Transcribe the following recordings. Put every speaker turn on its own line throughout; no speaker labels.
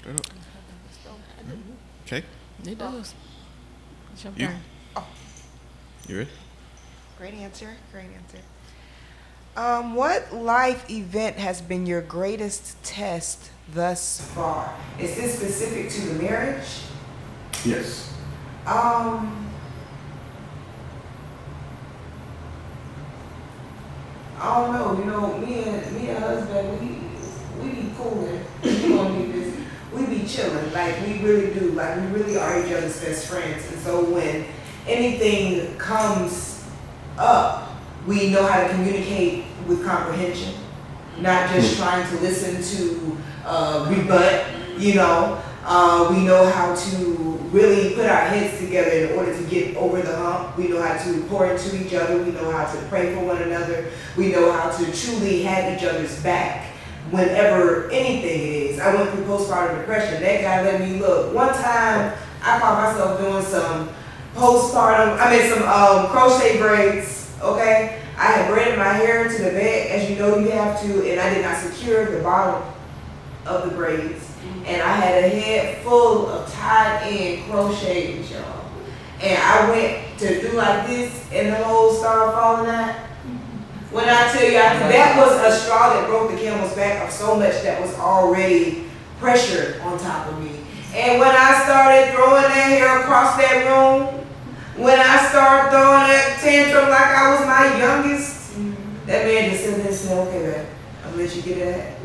Straight up. Okay.
It does. It's your
You.
turn.
You ready?
Great answer. Great answer. What life event has been your greatest test thus far? Is this specific to the marriage?
Yes.
I don't know. Me and husband, we be cooling. We gonna be busy. We be chilling. Like we really do. Like we really are each other's best friends. And so when anything comes up, we know how to communicate with comprehension, not just trying to listen to rebut. We know how to really put our heads together in order to get over the hump. We know how to pour into each other. We know how to pray for one another. We know how to truly have each other's back whenever anything it is. I went through postpartum depression. That guy let me look. One time, I caught myself doing some crochet braids, okay? I had braided my hair to the back, as you know you have to, and I did not secure the bottom of the braids. And I had a head full of tied-in crochets, y'all. And I went to do like this, and the whole started falling out. When I tell you, that was a straw that broke the camel's back of so much that was already pressured on top of me. And when I started throwing that hair across that room, when I started throwing that tantrum like I was my youngest, that man just said, okay, man, I'm gonna let you get it out.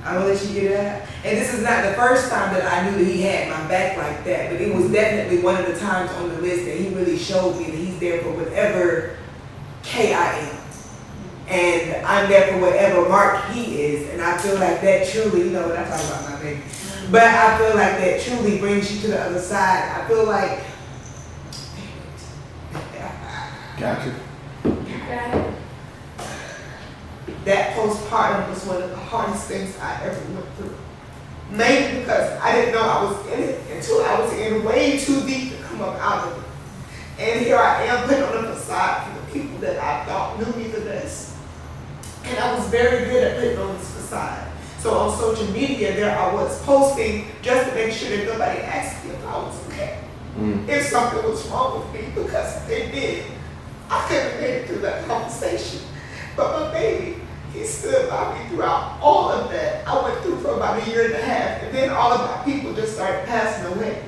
I'm gonna let you get it out. And this is not the first time that I knew that he had my back like that, but it was definitely one of the times on the list that he really showed me that he's there for whatever K I am. And I'm there for whatever mark he is. And I feel like that truly, when I talk about my baby, but I feel like that truly brings you to the other side. I feel like,
Gotcha.
that postpartum was one of the hardest things I ever went through. Mainly because I didn't know I was in it until I was in way too deep to come up out of it. And here I am putting on a facade for the people that I thought knew me the best. And I was very good at putting on this facade. So on social media, there I was posting just to make sure that nobody asked me if I was okay. If something was wrong with me, because if they did, I couldn't have made it through that conversation. But my baby, he stood by me throughout all of that. I went through for about a year and a half, and then all of my people just started passing away.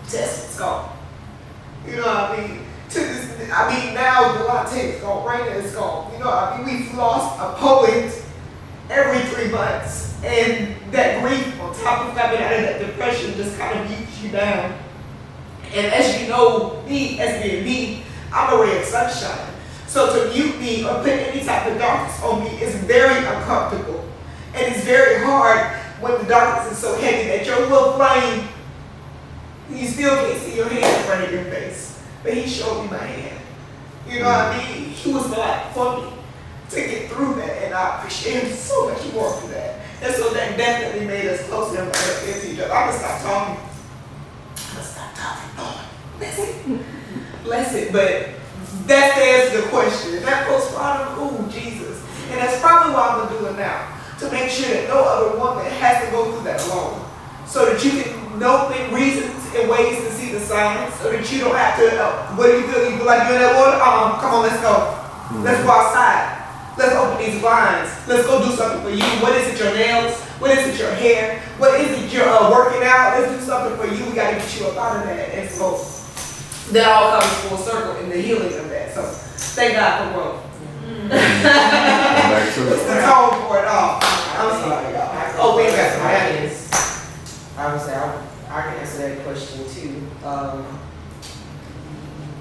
Tess is gone. You know what I mean? Now Delonte is gone, Raina is gone. You know what I mean? We've lost a poet every 3 months, and that grief on top of coming out of that depression just kind of mutes you down. And as you know, me, as being me, I'm a ray of sunshine. So to mute me or put any type of darkness on me is very uncomfortable. And it's very hard when the darkness is so heavy that your little flame, you still can't see your hand in front of your face. But he showed me my hand. You know what I mean? He was the light for me to get through that. And I appreciate him so much more for that. And so that definitely made us closer and better to each other. I'm going to stop talking. Bless it. But that's the answer to the question. That postpartum, ooh, Jesus. And that's probably what I'm going to do it now. To make sure that no other woman has to go through that alone. So that you can know the reasons and ways to see the signs. So that you don't have to, what do you feel? You feel like you're in that water? Come on, let's go. Let's go outside. Let's open these blinds. Let's go do something for you. What is it, your nails? What is it, your hair? What is it, you're working out? Let's do something for you. We got to get you up out of that. And so that all comes full circle in the healing of that. So thank God for growth. It's the tone for it all. I'm sorry, y'all. Oh, we got some audience.
I would say I can answer that question too.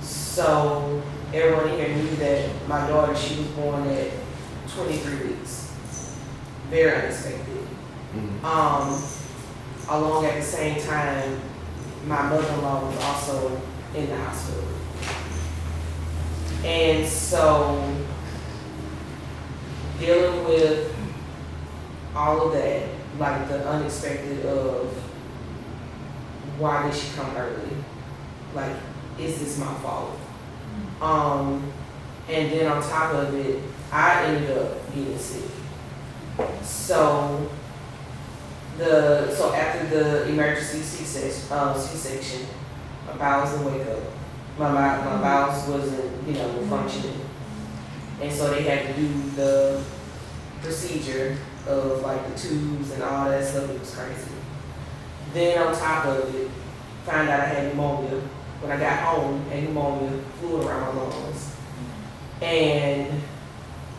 So everyone here knew that my daughter, she was born at 23 weeks. Very unexpected. Along at the same time, my mother-in-law was also in the hospital. And so dealing with all of that, like the unexpected of why did she come early? Like, is this my fault? And then on top of it, I ended up getting sick. So So after the emergency C-section, my bowels didn't wake up. My bowels wasn't, functioning. And so they had to do the procedure of like the tubes and all that stuff. It was crazy. Then on top of it, found out I had pneumonia. When I got home, I had pneumonia, fluid around my lungs. And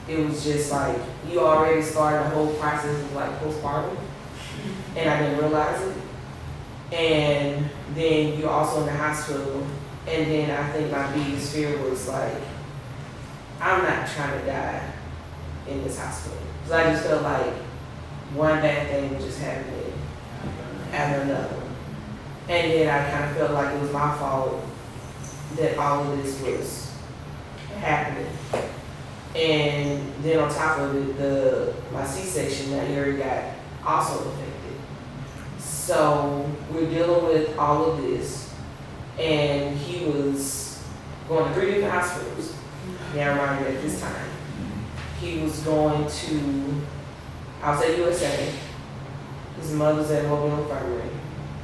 it was just like, you already started the whole process of like postpartum. And I didn't realize it. And then you're also in the hospital. And then I think my biggest fear was like, I'm not trying to die in this hospital. So I just felt like one bad thing was just happening after another. And then I kind of felt like it was my fault that all of this was happening. And then on top of it, my C-section, that area got also affected. So we're dealing with all of this, and he was going to 3 different hospitals down around here at this time. He was going to, I was at USA, his mother's at Mobile Infirmary,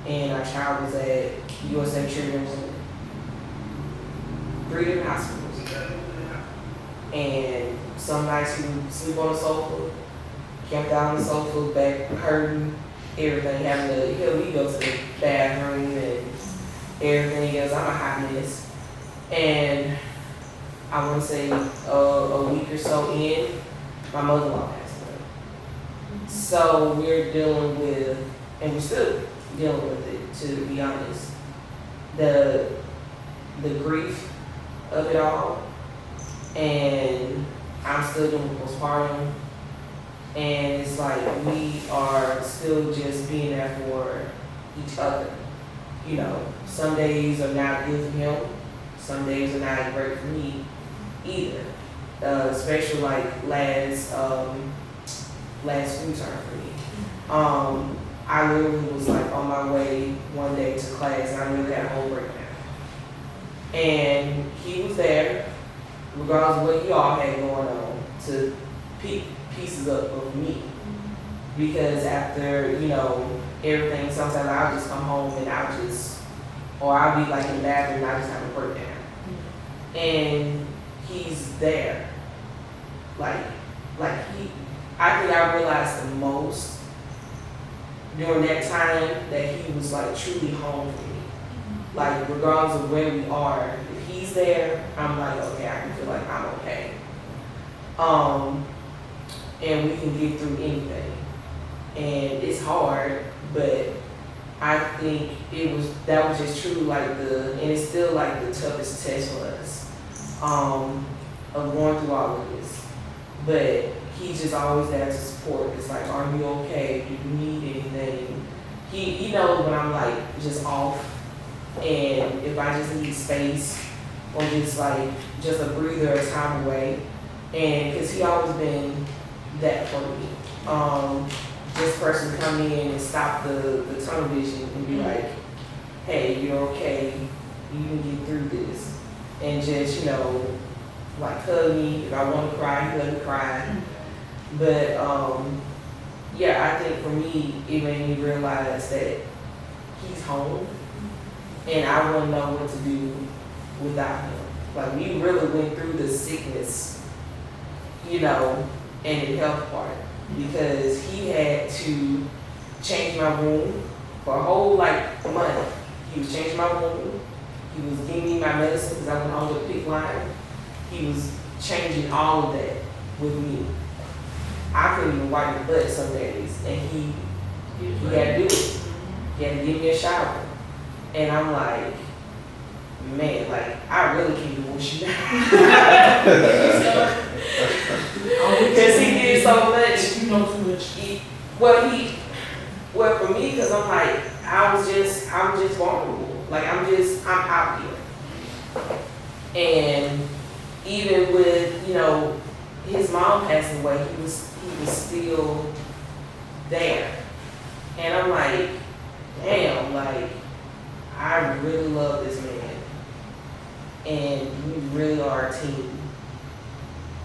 and our child was at USA Children's. 3 different hospitals. And some nights he would sleep on the sofa, camped out on the sofa, back hurting, everything, having to help me go to the bathroom and everything else. I'm a hot mess. And I want to say a week or so in, my mother-in-law passed away. So we're dealing with, and we're still dealing with it, to be honest, the grief of it all. And I'm still doing postpartum. And it's like we are still just being there for each other. Some days are not good for him. Some days are not great for me either. Especially like last school term for me. I literally was like on my way one day to class and I really had a whole breakdown. And he was there, regardless of what y'all had going on, to pick pieces up of me. Because after, everything, sometimes I'll just come home and I'll be like in the bathroom and I just have a breakdown. And he's there. I think I realized the most during that time that he was like truly home for me. Like regardless of where we are, if he's there, I'm like, okay, I can feel like I'm okay. And we can get through anything. And it's hard, but I think that was just true, and it's still like the toughest test for us, of going through all of this. But he's just always there to support. It's like, are you okay? Do you need anything? He knows when I'm like just off, and if I just need space, or just a breather, a time away. And because he always been that for me. This person come in and stop the tunnel vision and be like, hey, you're okay, you can get through this. And just, hug me. If I want to cry, he let me cry. But I think for me, it made me realize that he's home and I wouldn't know what to do without him. Like we really went through the sickness, and the health part. Because he had to change my room for a whole month. He was changing my room. He was giving me my medicine because I went on with PIC line. He was changing all of that with me. I couldn't even wipe my butt some days, and he had to do it. He had to give me a shower, and I'm like, man, I really can't do what you now. Because he did so much.
You know too much.
Well, for me, because I'm like, I'm just vulnerable. I'm out here. And even with, his mom passing away, he was still there. And I'm like, damn, I really love this man. And we really are a team.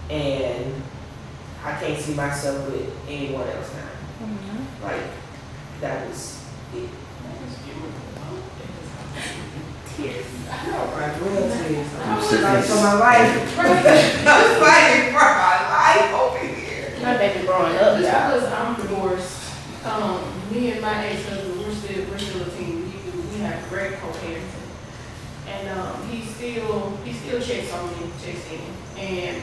And I can't see myself with anyone else now. that was it.
Tears. I know, right? Real tears.
You
I was
said
like,
this.
for my life. I was fighting for my life over here.
My baby growing up,
Just
y'all.
because I'm divorced, me and my ex-husband, we're still a team. We have great co-parenting. And he still checks on me, checks in. And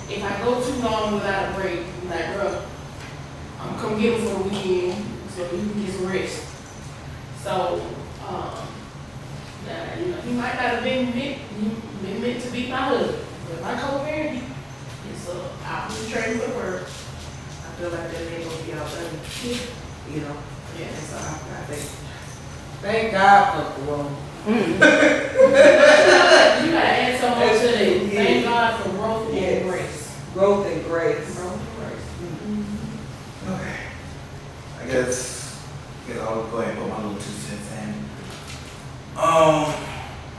if I go too long without a break, I'm like, bro, I'm come get him for the weekend so you can get some rest. So, he might not have been meant to be my husband, but my co-parent, it's out in the trade for work. I feel like that ain't gonna be out there.
You know?
Yeah.
And so I think, thank God for Corona.
You gotta add some more to it.
Yeah.
Thank God for growth
Yes.
and grace.
Growth and grace.
Growth and grace.
Okay. I guess I'll go ahead and put my little 2 cents in.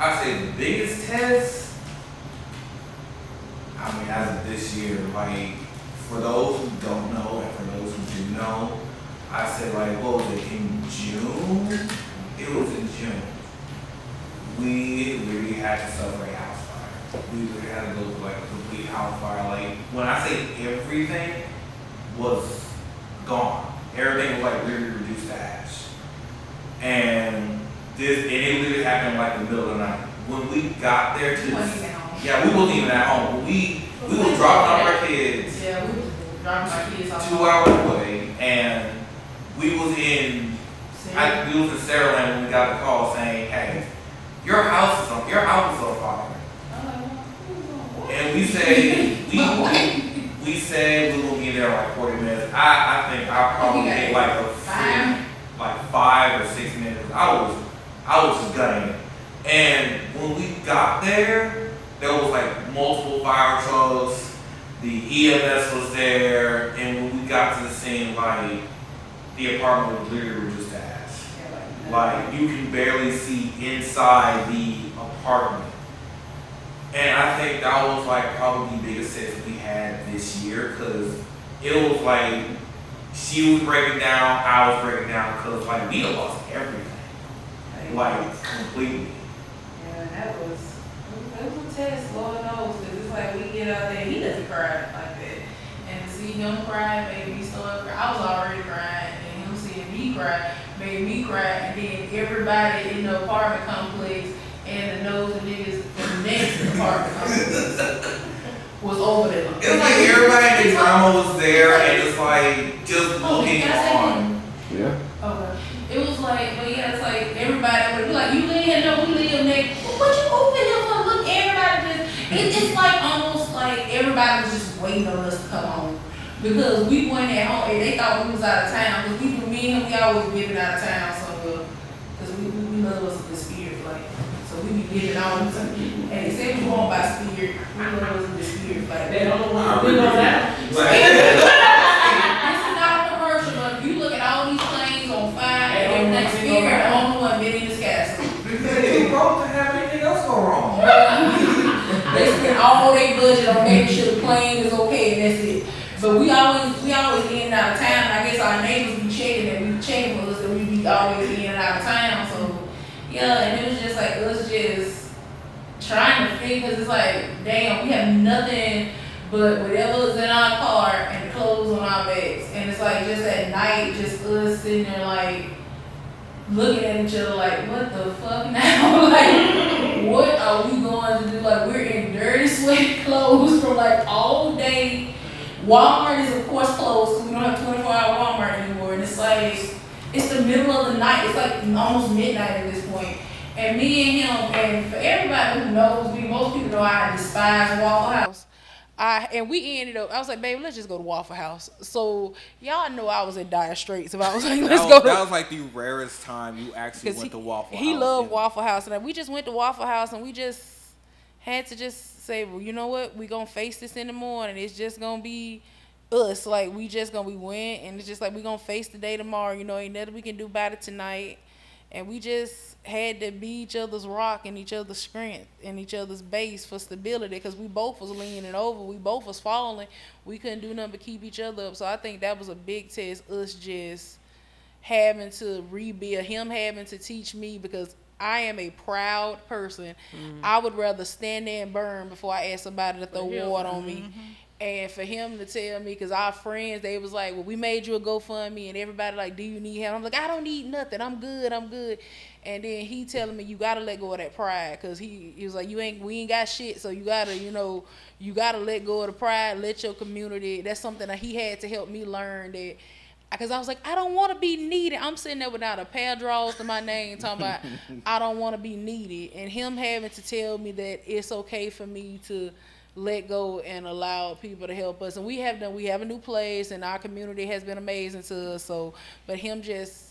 I say the biggest test, I mean, as of this year, like, for those who don't know and for those who do know, I said, like, what was it, in June? It was in June. We literally had to celebrate house fire. We literally had to go through, like, a complete house fire. Like, when I say everything was gone, everything was, like, literally reduced to ash. And it literally happened like in the middle of the night. When we got there to yeah, we wasn't even at home. We was dropping off our kids
Yeah, we was dropping my kids off.
2 hours away, and we was in Saraland when we got the call saying, "Hey, your house is on fire." And we said we said we were gonna be there in like 40 minutes. I think I probably made like a like 5 or 6 minutes. I was just gunning it. And when we got there was like multiple fire trucks, the EMS was there, and when we got to the scene, like, the apartment was literally reduced to ash. Like, you can barely see inside the apartment. And I think that was like probably the biggest test we had this year, because it was like she was breaking down, I was breaking down, because like we had lost everything. Like, completely.
Yeah, that was a test, Lord knows, because it's like we get out there, he doesn't cry like that. And to see him cry made me start crying. I was already crying, and him seeing me cry made me cry, and then everybody in the apartment complex and the nose and niggas in the next apartment complex was over there.
It's like everybody in the drama was there, and it's like just looking on.
Yeah.
Okay. It was like, but yeah, it's like everybody would be like, you live here, no, we live next. What you over here for? Look, everybody just, it's like almost like everybody was just waiting on us to come home. Because we went at home and they thought we was out of town. Because me and him, we always getting out of town somewhere. Because we love us a good Spirit flight. So we be getting all the time. And they said we won't buy Spirit. We love us a good Spirit flight. They don't want to know that. This is not a commercial, but if you look at all these planes on fire, and next Spirit, the only one been in the sky. So
They broke to have anything else go wrong.
they spend all their budget on making sure the plane is okay, and that's it. But we always in and out of town. I guess our neighbors be checking and we checking for us that we be always in and out of town. So yeah, and it was just like us just trying to figure, because it's like, damn, we have nothing but whatever's in our car and clothes on our backs. And it's like just at night, just us sitting there like looking at each other like, what the fuck now? Like, what are we going to do? Like, we're in dirty, sweaty clothes from like all day. Walmart is of course closed, because we don't have 24-hour Walmart anymore. And it's like, it's the middle of the night. It's like almost midnight at this point. And me and him, and for everybody who knows me, most people know I despise Waffle House. And we ended up, I was like, babe, let's just go to Waffle House. So y'all know I was in dire straits. So I was like, let's go.
That was like the rarest time you actually went to Waffle House.
He loved Waffle House. And we just went to Waffle House, and we just had to just say, well, you know what? We're going to face this in the morning. It's just going to be us. Like, we went, and it's just like, we're going to face the day tomorrow. You know, ain't nothing we can do about it tonight. And we just had to be each other's rock and each other's strength and each other's base for stability, because we both was leaning over. We both was falling. We couldn't do nothing but keep each other up. So I think that was a big test, us just having to rebuild, him having to teach me, because I am a proud person. I would rather stand there and burn before I ask somebody to throw water on me. And for him to tell me, because our friends, they was like, well, we made you a GoFundMe, and everybody like, do you need help? I'm like, I don't need nothing. I'm good. And then he telling me, you got to let go of that pride, because he was like, we ain't got shit, so you got to, you got to let go of the pride, let your community. That's something that he had to help me learn, that, because I was like, I don't want to be needed. I'm sitting there without a pair of drawers to my name talking about I don't want to be needed. And him having to tell me that it's okay for me to let go and allow people to help us. And we have a new place, and our community has been amazing to us. So, but him just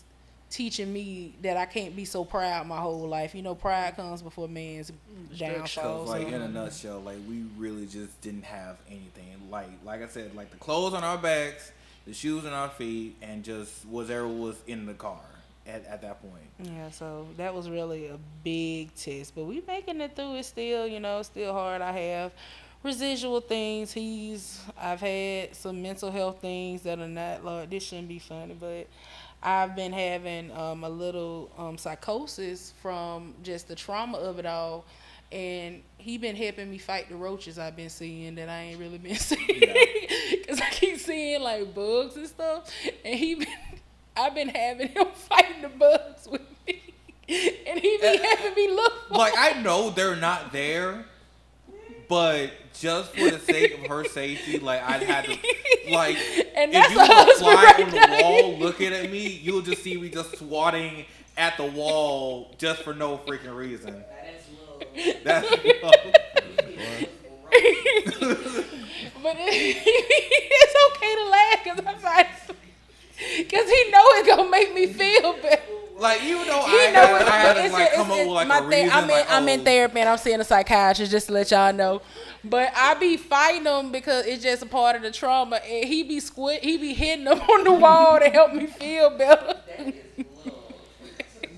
teaching me that I can't be so proud my whole life. Pride comes before man's downfall.
Like in a nutshell, like we really just didn't have anything. Like I said, like the clothes on our backs, the shoes on our feet, and just whatever was in the car at that point.
Yeah, so that was really a big test. But we making it through. It's still, still hard. I have residual things. I've had some mental health things that are not, Lord, this shouldn't be funny, but I've been having a little psychosis from just the trauma of it all. And he been helping me fight the roaches I've been seeing that I ain't really been seeing. Because I keep seeing like bugs and stuff. And I've been having him fighting the bugs with me. And he be having me look for
like, I know they're not there, but just for the sake of her safety, like, I'd have to, like,
and
if you were
right
on the wall looking at me, you'll just see me just swatting at the wall just for no freaking reason. That's love.
But it's okay to laugh, because he know it's going to make me feel better.
Like, even though I had to like come up with like a reason.
I'm in therapy and I'm seeing a psychiatrist, just to let y'all know. But I be fighting him because it's just a part of the trauma, and he be hitting them on the wall to help me feel better.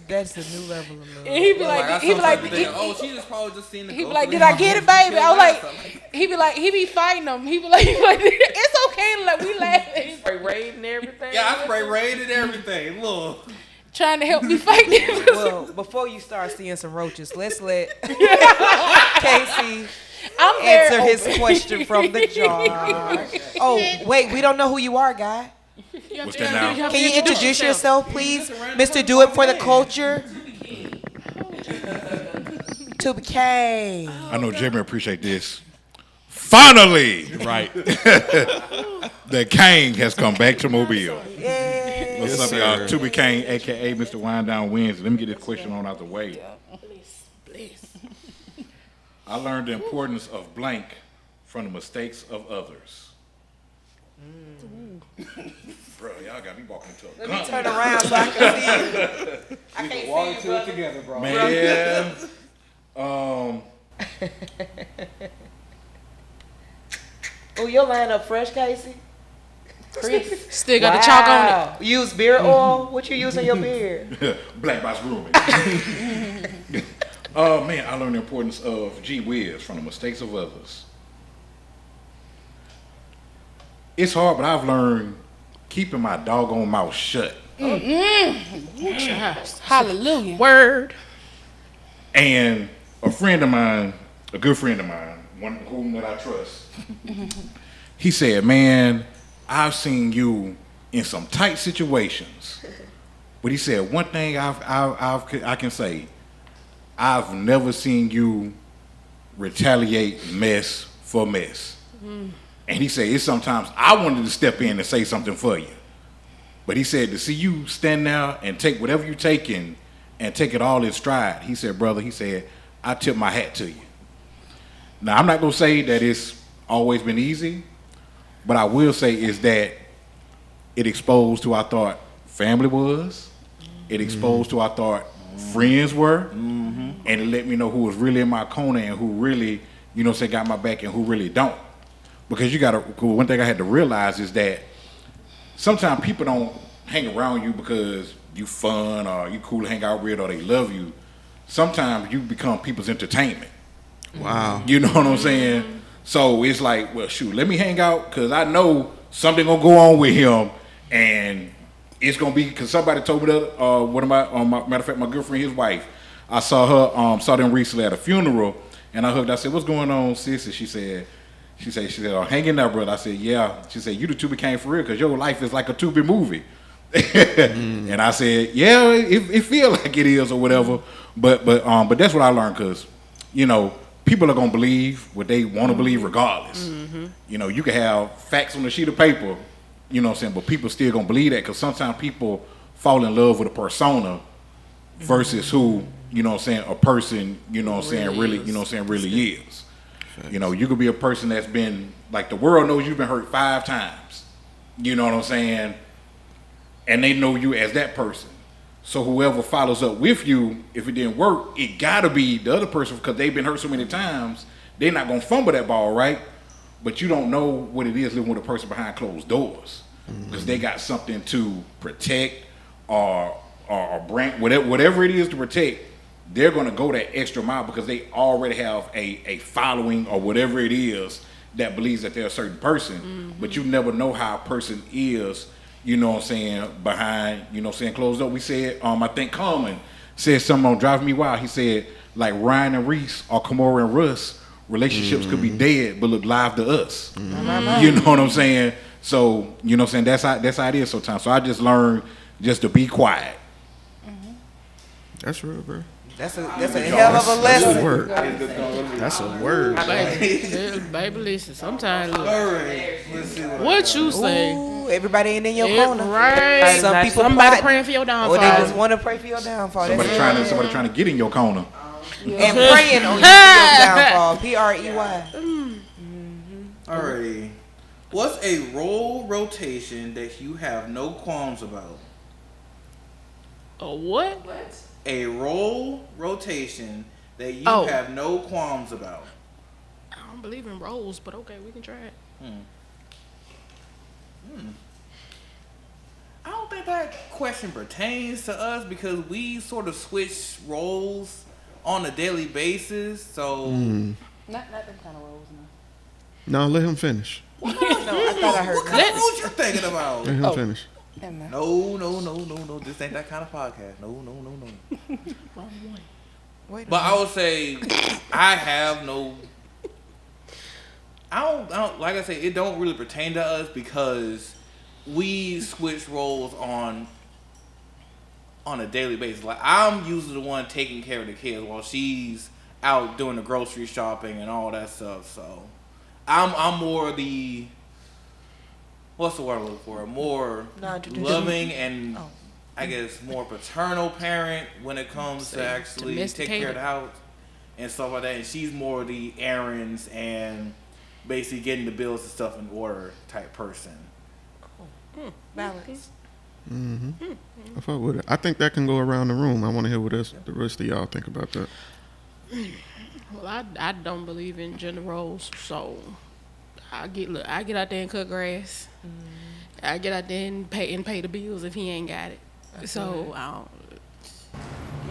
That's a new level of love.
And he be like,
oh, she just probably just seen the.
He be like, did I get it, baby? I was like, he be fighting them. He be like, it's okay to let we laugh.
Spray raid and everything.
Yeah, I spray raid and everything. Look.
Trying to help me fight them.
Well, before you start seeing some roaches, let's let Casey answer his question from the jar. Oh, wait, we don't know who you are, guy.
What's that now?
Can you introduce yourself, please? Mr. Do It For The Culture. To be Kane.
I know Jamie appreciate this. Finally, right? The King has come back to Mobile.
Yay.
What's up, y'all? To be Kane, a.k.a. Mr. Wind Down Wednesday. Let me get this question on out the way. I learned the importance of blank from the mistakes of others. Bro, y'all got me walking into a gun.
Let me turn around so I can see you. I can't
Walk
see
to
you,
it together, bro.
Man,
Oh, your line up fresh, Casey?
Chris.
Still got the chalk on it.
Use beard oil? What you use on your beard?
Black Box Grooming. Man, I learned the importance of gee whiz from the mistakes of others. It's hard, but I've learned keeping my doggone mouth shut.
Hallelujah.
Word.
And a friend of mine, a good friend of mine, one whom that I trust, he said, man, I've seen you in some tight situations. But he said, one thing I can say, I've never seen you retaliate mess for mess. And he said, it's sometimes I wanted to step in and say something for you. But he said, to see you stand there and take whatever you're taking and take it all in stride, he said, brother, he said, I tip my hat to you. Now, I'm not going to say that it's always been easy, but I will say is that it exposed who I thought family was. It exposed who I thought friends were. And it let me know who was really in my corner and who really, got my back and who really don't. Because one thing I had to realize is that sometimes people don't hang around you because you fun or you cool to hang out with or they love you. Sometimes you become people's entertainment.
Wow.
You know what I'm saying? So it's like, well, shoot, let me hang out because I know something gonna go on with him, and it's gonna be because somebody told me that one of my matter of fact, my girlfriend, his wife, I saw her saw them recently at a funeral, and I hugged. I said, "What's going on, sis?" And she said, "Oh, hang in there, brother." I said, "Yeah." She said, "You the two became for real because your life is like a Tubi movie." And I said, "Yeah, it feel like it is or whatever." But that's what I learned because, you know, people are gonna believe what they want to believe regardless. You know, you can have facts on a sheet of paper, you know what I'm saying, but people still gonna believe that because sometimes people fall in love with a persona versus who, you know what I'm saying, a person, you know what I'm saying, really, you know what I'm saying, really is. You know, you could be a person that's been, like, the world knows you've been hurt 5 times. You know what I'm saying? And they know you as that person. So whoever follows up with you, if it didn't work, it gotta be the other person because they've been hurt so many times, they're not gonna fumble that ball, right? But you don't know what it is living with a person behind closed doors because they got something to protect or brand, whatever it is to protect. They're gonna go that extra mile because they already have a following or whatever it is that believes that they're a certain person. But you never know how a person is, you know what I'm saying, behind, you know what I'm saying, closed up. We said, I think Common said something on Driving Me Wild. He said, like Ryan and Reese or Kimora and Russ, relationships could be dead but look live to us. You know what I'm saying? So, you know what I'm saying, that's how it is sometimes. So I just learned just to be quiet.
That's real, bro.
That's a hell of a lesson.
That's a word. That's a word.
Baby, listen, sometimes look. What you say?
Ooh, everybody ain't in your corner.
Right.
Some people
somebody praying for your downfall.
or they just want to pray for your downfall.
Somebody trying to get in your corner.
And praying on your downfall. Prey.
Alrighty. What's a role rotation that you have no qualms about?
A what?
A role rotation that you have no qualms about.
I don't believe in roles, but okay, we can try it.
I don't think that question pertains to us because we sort of switch roles on a daily basis. So
Not them kind of roles, no.
No, let him finish.
No, I thought I heard.
what kind of roles you thinking about?
Let him finish.
No. This ain't that kind of podcast. No.
Wrong one.
Wait a
But I would say I have no. I don't. Like I say, it don't really pertain to us because we switch roles on a daily basis. Like I'm usually the one taking care of the kids while she's out doing the grocery shopping and all that stuff. So I'm more the. What's the word I'm looking for? More loving and I guess more paternal parent when it comes to actually take care of the house and stuff like that. And she's more the errands and basically getting the bills and stuff in order type person.
Balance.
I fuck with it. I think that can go around the room. I want to hear what the rest of y'all think about that.
Well, I don't believe in gender roles, so I get out there and cut grass. I get out there and pay the bills if he ain't got it. So I don't.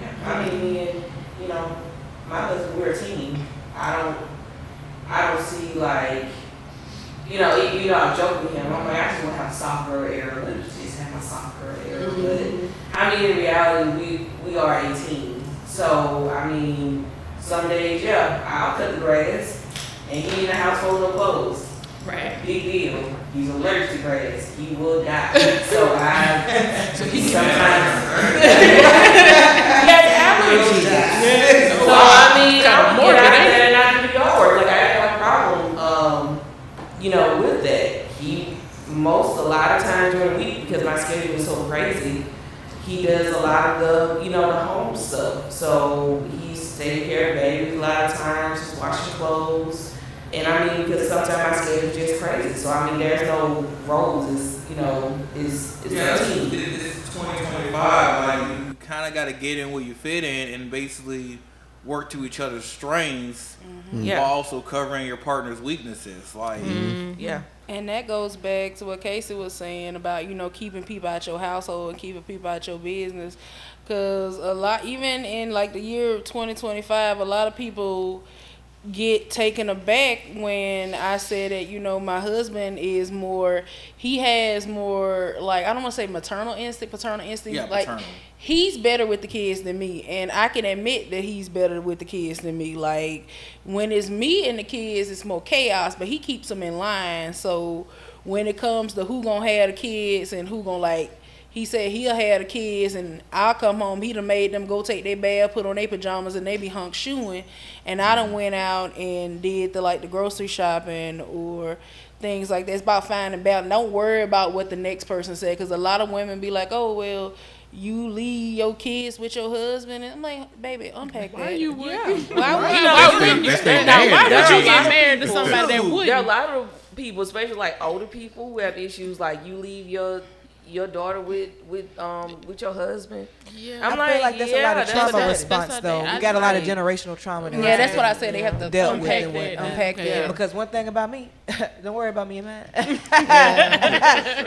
Yeah, I mean, me and, you know, my husband, we're a team. I don't see like, you know, I joke with him. I'm like, I just want to have a soft girl era. Let me just have my soft girl era. But I mean, in reality, we are a team. So I mean, some days, I'll cut the grass, and he in the house folding up clothes.
Right.
Big deal. He's allergic to grass. He will die. So sometimes. He has allergies. So I mean, I'm more out there and not in the yard. Like I have a problem, you know, with that. A lot of times during the week, because my schedule is so crazy, he does a lot of the home stuff. So he's taking care of babies a lot of times, just washing clothes. And I mean, because sometimes my schedule is just crazy. So I mean, there's no roles. It's a team.
It's 2025. Like you kind of got to get in where you fit in and basically work to each other's strengths while also covering your partner's weaknesses. Like
And that goes back to what Casey was saying about, keeping people out your household and keeping people out your business. Because a lot, even in like the year 2025, a lot of people get taken aback when I said that, my husband is more, he has more, like, I don't want to say maternal instinct, paternal instinct.
Yeah,
like,
paternal.
He's better with the kids than me. And I can admit that he's better with the kids than me. Like, when it's me and the kids, it's more chaos, but he keeps them in line. So when it comes to who gonna have the kids and who gonna, like, he said he'll have the kids and I'll come home. He done made them go take their bath, put on their pajamas, and they be hunk shoeing. And I done went out and did the grocery shopping or things like that. It's about finding balance. Don't worry about what the next person said, because a lot of women be like, oh, well, you leave your kids with your husband. And I'm like, baby, unpack that.
Why you would? Why would
That's their
Now, why
dad.
would you get married to somebody that wouldn't?
There are a lot of people, especially like older people, who have issues like you leave your daughter with your husband.
Yeah.
I feel like that's a lot of trauma response, though. We got a lot of generational trauma.
Yeah, that's what I said. They have to
Dealt
unpack
with it.
that. Unpack that.
Because one thing about me, don't worry about me and mine.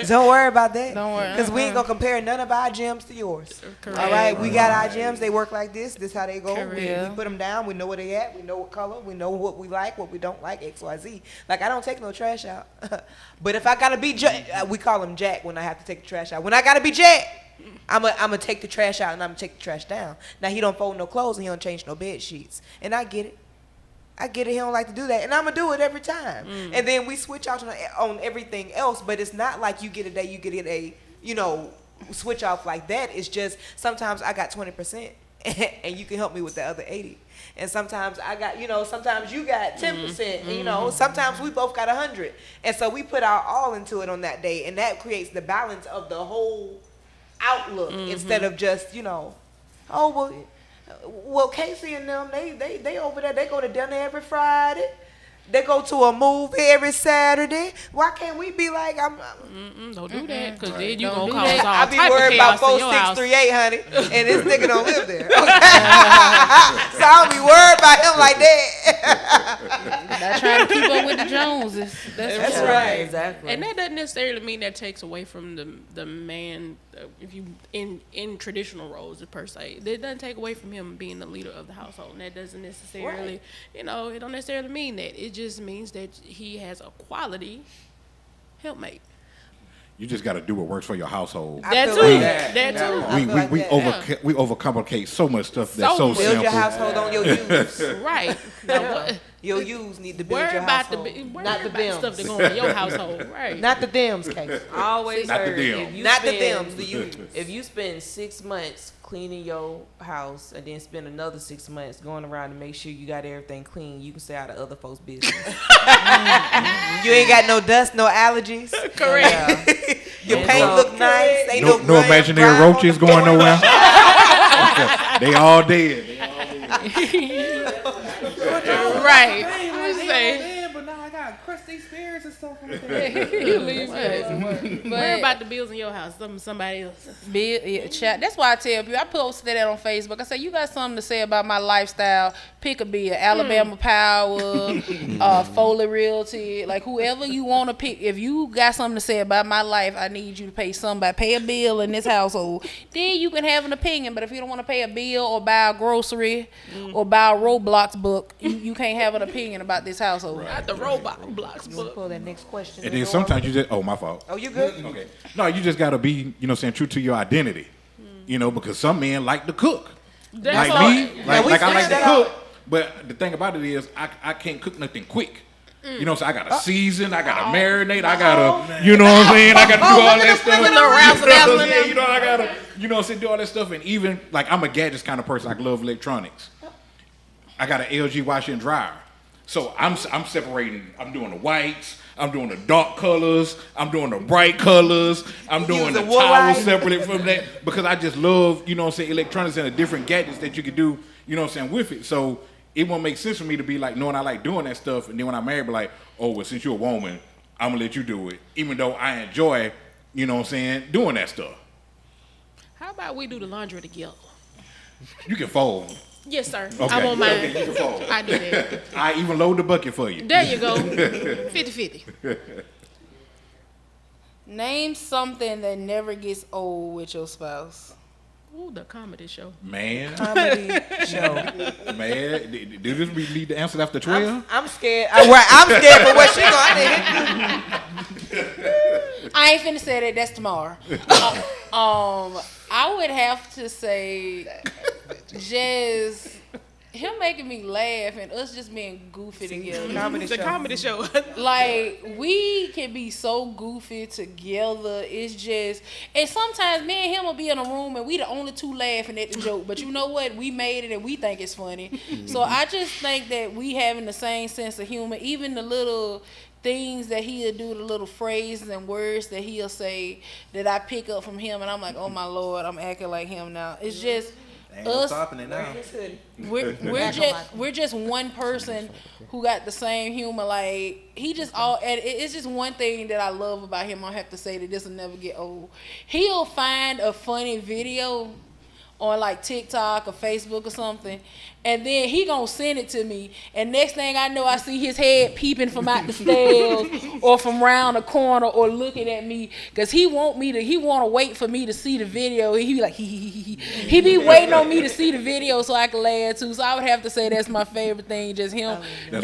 Don't worry about that.
Don't worry.
Because we ain't going to compare none of our gyms to yours.
Correct.
All right? We got our gyms. They work like this. This how they go. We
Correct.
put them down. We know where they at. We know what color. We know what we like, what we don't like, X, Y, Z. Like, I don't take no trash out. But if I got to be Jack, we call him Jack when I have to take the trash out. When I got to be Jack, I'm gonna take the trash out and I'm gonna take the trash down. Now he don't fold no clothes and he don't change no bed sheets. And I get it. He don't like to do that, and I'm gonna do it every time. And then we switch out on everything else. But it's not like you get a day, you get a switch off like that. It's just sometimes I got 20%, and you can help me with the other 80. And sometimes I got, sometimes you got 10%, and sometimes we both got 100. And so we put our all into it on that day, and that creates the balance of the whole outlook instead of just, well, Casey and them, they over there, they go to dinner every Friday. They go to a movie every Saturday. Why can't we be like,
don't do that, because then you
Don't
gonna
do
cause
that.
all
I be
type of
worried about
chaos in your house.
4638, honey, and this nigga don't live there. So I don't be worried about him like that.
Not trying to keep up with the Joneses.
That's right.
Exactly.
And that doesn't necessarily mean that takes away from the man, if you in traditional roles per se. That doesn't take away from him being the leader of the household. And that doesn't necessarily, it don't necessarily mean that. It just means that he has a quality helpmate.
You just got to do what works for your household.
That
feel
too.
like
That too.
We overcomplicate so much stuff that's so
much.
Build
simple.
your household on your use.
Right. Now, what?
Your use need to build
Worry
your
about
household.
not the stuff that going in your household. Right.
Not the thems, Casey.
I always
Not the
heard
them.
if you
Not the
spend,
thems, the use.
if you spend 6 months cleaning your house and then spend another 6 months going around to make sure you got everything clean, you can stay out of other folks' business.
You ain't got no dust, no allergies.
Correct.
Your
And
paint
so-
look nice. Ain't
No
grime
imaginary
on the
roaches going
floor.
nowhere. They all dead.
Right. I say.
But now I got crusty stairs and stuff on
Worry about the bills in your house. Somebody else.
Chat. That's why I tell people. I posted that on Facebook. I say, you got something to say about my lifestyle? Pick a bill. Alabama Power, Foley Realty, like whoever you want to pick. If you got something to say about my life, I need you to pay somebody. Pay a bill in this household. Then you can have an opinion. But if you don't want to pay a bill or buy a grocery or buy a Roblox book, you can't have an opinion about this household.
Not the robot blocks
You wanna
book.
pull that next question.
And
in,
then
Nora?
sometimes you just, my fault.
Oh, you good?
Okay. No, you just got to be, true to your identity. Because some men like to cook.
That's
Like
all.
me,
Now, we
like I like
figured
to
that
cook. But the thing about it is, I can't cook nothing quick. So I got to season, I got to marinate, I got to, what I'm saying? I got to do all that stuff. I got to, do all that stuff. And even, like, I'm a gadgets kind of person. I love electronics. I got an LG washer and dryer. So I'm separating, I'm doing the whites, I'm doing the dark colors, I'm doing the bright colors, I'm doing the towels separate from that. Because I just love, electronics and the different gadgets that you can do, with it. So it won't make sense for me to be like, knowing I like doing that stuff, and then when I'm married, be like, oh, well, since you're a woman, I'm gonna let you do it. Even though I enjoy, doing that stuff.
How about we do the laundry together?
You can fold.
Yes, sir.
Okay.
I won't mind.
Okay, you can fold.
I do that.
I even load the bucket for you.
There you go. 50-50.
Name something that never gets old with your spouse.
Ooh, the comedy show.
Man.
Comedy show.
Man. Do this we need to answer after 12?
I'm scared. I'm scared for what she gonna.
I ain't finna say that. That's tomorrow. I would have to say just him making me laugh and us just being goofy together.
The comedy show.
Like, we can be so goofy together. It's just, and sometimes me and him will be in a room and we the only two laughing at the joke. But you know what? We made it and we think it's funny. So I just think that we having the same sense of humor. Even the little things that he'll do, the little phrases and words that he'll say that I pick up from him, and I'm like, oh my Lord, I'm acting like him now. It's just
Ain't no
us.
stopping it now.
We're just one person who got the same humor. Like, he just all, and it's just one thing that I love about him. I have to say that this will never get old. He'll find a funny video on like TikTok or Facebook or something, and then he gonna send it to me, and next thing I know, I see his head peeping from out the stairs or from round the corner or looking at me, because he want to wait for me to see the video. He be like, he be waiting on me to see the video so I can laugh too. So I would have to say that's my favorite thing, just him. He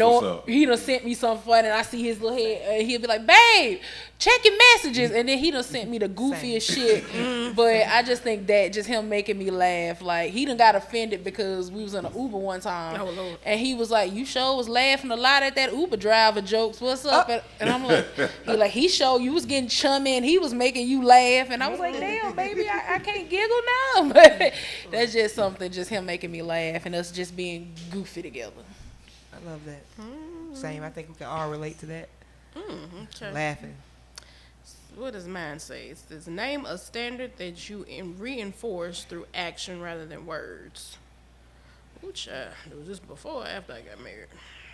done sent me something funny, and I see his little head, and he'll be like, babe, check your messages, and then he done sent me the goofiest shit. But I just think that just him making me laugh. Like, he done got offended because we was in an Uber one time, and he was like, you sure was laughing a lot at that Uber driver jokes, what's up? And I'm like, he showed you was getting chummy and he was making you laugh, and I was like, damn baby, I can't giggle now. But that's just something, just him making me laugh and us just being goofy together.
I love that. Same. I think we can all relate to that.
Okay.
Laughing.
What does mine say? It says, name a standard that you reinforce through action rather than words. Ooh, child. Was this before or after I got married?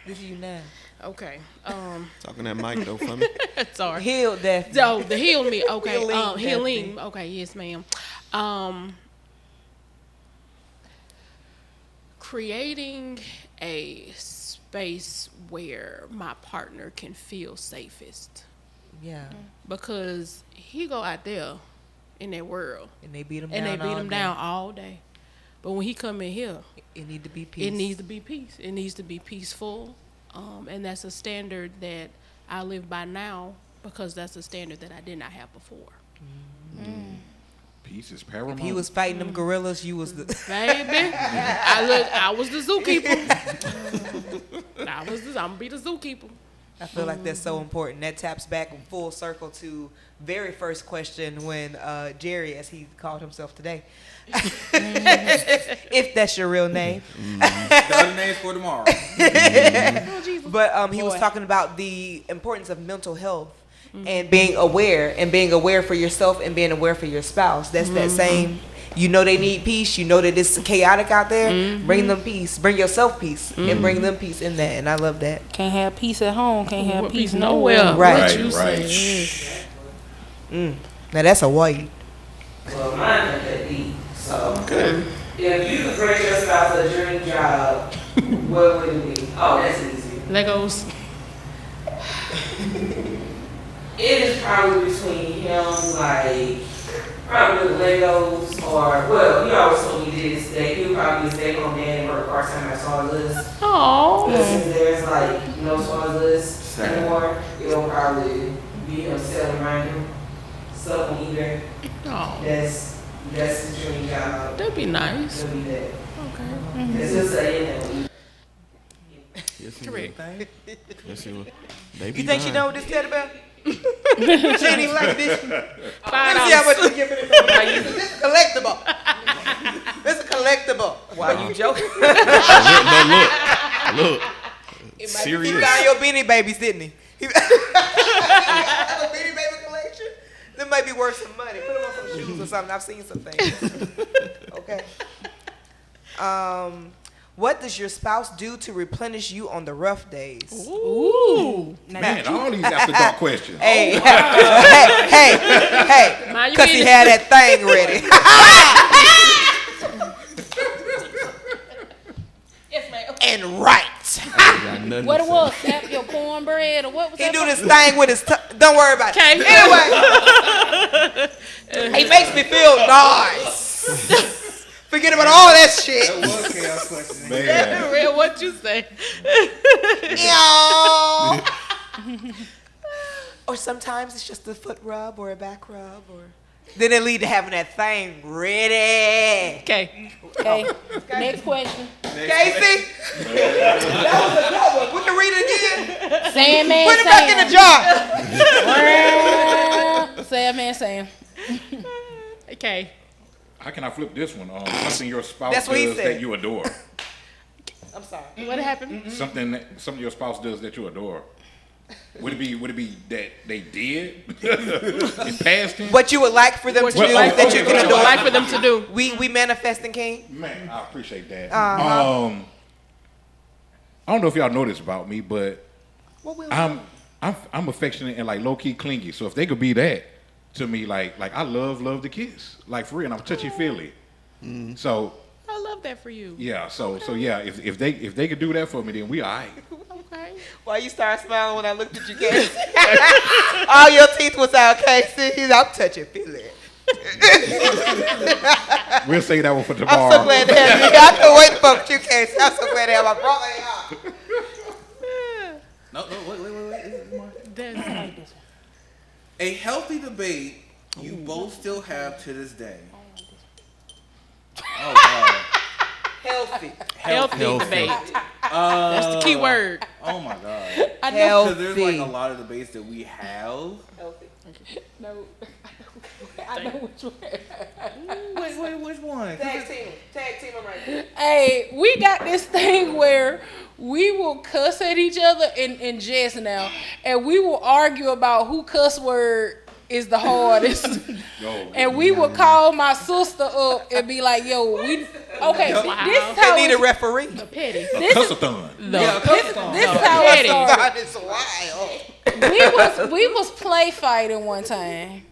This is you now.
Okay.
Talking that mic though for me.
Sorry.
Heal that.
Oh, the heal me. Okay.
Healing,
Healing. Okay. Yes, ma'am. Creating a space where my partner can feel safest.
Yeah.
Because he go out there in that world
And they beat him
and
down.
they beat him down all day. But when he come in here,
It need to be peace.
it needs to be peace. It needs to be peaceful. And that's a standard that I live by now, because that's a standard that I did not have before.
Peace is paramount.
If he was fighting them gorillas, you was the.
Baby, I was the zookeeper. I'm gonna be the zookeeper.
I feel like that's so important. That taps back full circle to very first question when Jerry, as he called himself today, if that's your real name.
The other names for tomorrow.
But he was talking about the importance of mental health and being aware for yourself and being aware for your spouse. That's that same. You know they need peace. You know that it's chaotic out there. Bring them peace. Bring yourself peace and bring them peace in that. And I love that.
Can't have peace at home. Can't have peace
nowhere.
Right.
What you
Right.
say.
Now that's a white.
Well, mine ain't that deep. So, if you could bring your spouse a dream job, what would it be? Oh, that's easy.
Legos.
It is probably between him, like, probably with Legos, or, well, he always told me this, that he would probably stay home dad and work part-time at Toys R Us.
Oh.
Since there's, like, no Toys R Us anymore, it'll probably be him selling random stuff on eBay.
Oh.
That's the dream job.
That'd be nice.
It'll be that.
Okay.
It's just saying that.
Yes, he
Correct.
will. Yes, he will. They
You
be
think she
lying.
know what this teddy bear? She ain't even like this. Let me see how much you give it. This is collectible. This is collectible. Why you joking?
Look.
He
Serious.
found your Beanie Babies, didn't he? He have a Beanie Baby collection? That might be worth some money. Put them on some shoes or something. I've seen some things. Okay. What does your spouse do to replenish you on the rough days?
Ooh.
Man, all these after dark questions.
Hey, hey,
Mind your
because he
business.
had that thing ready.
Yes, ma'am.
And right.
Got nothing
What
to
it
say.
was? Snap your cornbread or what was
He
that?
do this thing with his tongue. Don't worry about it.
Okay.
Anyway, he makes me feel nice. Forget about all that shit.
That was chaos question.
Man.
Real, what you say?
Or sometimes it's just a foot rub or a back rub, or then it lead to having that thing ready.
Okay.
Okay. Next question.
Casey, that was a good one. We can read it again.
Sandman
Put it
Sam.
back in the jar.
Sandman Sam.
Okay.
How can I flip this one? Something your spouse
That's what he
does
said.
that you adore.
I'm sorry.
What happened?
Something your spouse does that you adore. Would it be that they did in past tense?
What you would like for them to do
Well,
that you
okay,
can
What you would
adore.
like for them to do?
We manifesting king.
Man, I appreciate that.
Uh-huh.
I don't know if y'all know this about me, but
What will
I'm affectionate and like low key clingy. So if they could be that to me, like I love the kiss, like for real. And I'm touchy feely. So
I love that for you.
yeah, so yeah. If they could do that for me, then we alright.
Okay.
Why you start smiling when I looked at you, Casey? All your teeth was out, Casey. I'm touching feeling.
We'll say that one for tomorrow.
I'm so glad to have you. I couldn't wait to fuck with you, Casey. I'm so glad to have my brother here.
No, wait.
That's
A healthy debate you both still have to this day. Oh God.
Healthy.
healthy debate. That's the key word.
Oh my God.
I know.
Because there's like a lot of debates that we have.
No. I know which one.
Wait, which one?
Tag team them right there.
Hey, we got this thing where we will cuss at each other in jest now, and we will argue about who cuss word is the hardest. And we would call my sister up and be like, "Yo, we okay.
Wow.
This is how
They need a
it-
referee.
Petty.
this is
Cuss-a-thon.
this is how it
Petty.
started.
God, it's wild.
we was play fighting one time,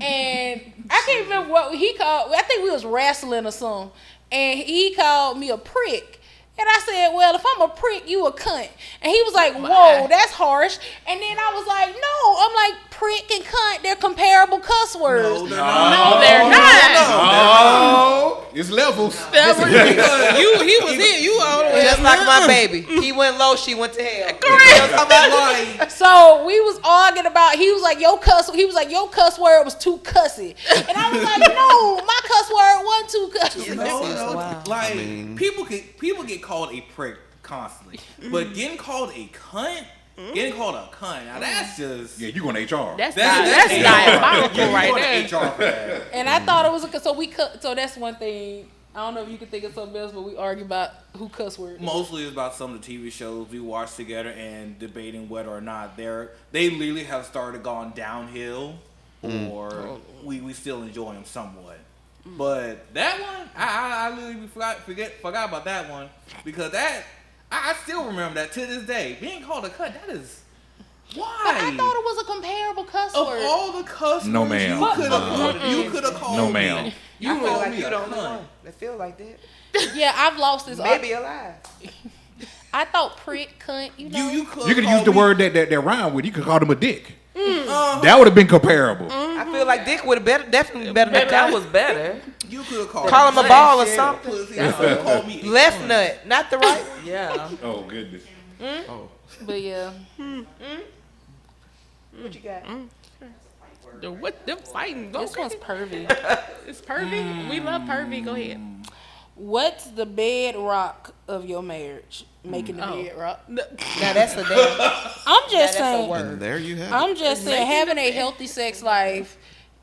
and I can't remember what he called. I think we was wrestling or something, and he called me a prick. And I said, well, if I'm a prick, you a cunt. And he was like, whoa, that's harsh. And then I was like, no. I'm like, prick and cunt, they're comparable cuss words.
No, they're not.
No, they're not.
Oh, it's levels.
He was here. You all the way
Just
up.
like my baby. He went low, she went to hell.
Like,
So we was arguing about, he was like, your cuss word was too cussy. And I was like, no, my cuss word wasn't too cussy.
no, like people get called a prick constantly, but getting called a cunt, now that's just
Mm-hmm.
Yeah, you going to HR.
That's
that's
diabolical
Yeah,
right
you
there.
go to HR for that.
And I thought it was so that's one thing. I don't know if you can think of something else, but we argue about who cuss word.
Mostly it's about some of the TV shows we watch together and debating whether or not they literally have started gone downhill, or we still enjoy them somewhat. But that one, I literally forgot about that one, because that I still remember that to this day. Being called a cunt, that is why.
But I thought it was a comparable cuss
Of
word.
all the cuss
No,
words
ma'am.
you could have called
No,
me.
ma'am.
You
I feel
called
like
me
you
a
don't know
cunt.
one that feel like that.
Yeah, I've lost this.
Maybe alive.
I thought prick, cunt, you know.
You could
You could use the word that rhyme with. You could call them a dick.
Uh-huh.
That would have been comparable.
I feel like Dick would have definitely better than
That was better.
You could have called
Call him a
me
ball or
shit,
something.
pussy. You could have called me a
Left
cunt.
nut, not the right one.
Yeah.
Oh, goodness.
But yeah.
What you got?
What them fighting? Go
This one's pervy.
It's pervy. We love pervy. Go ahead.
What's the bedrock of your marriage? Making the bed rock.
Now that's a damn.
I'm just
That's a
saying.
word.
And there you have it.
I'm just saying, having a healthy sex life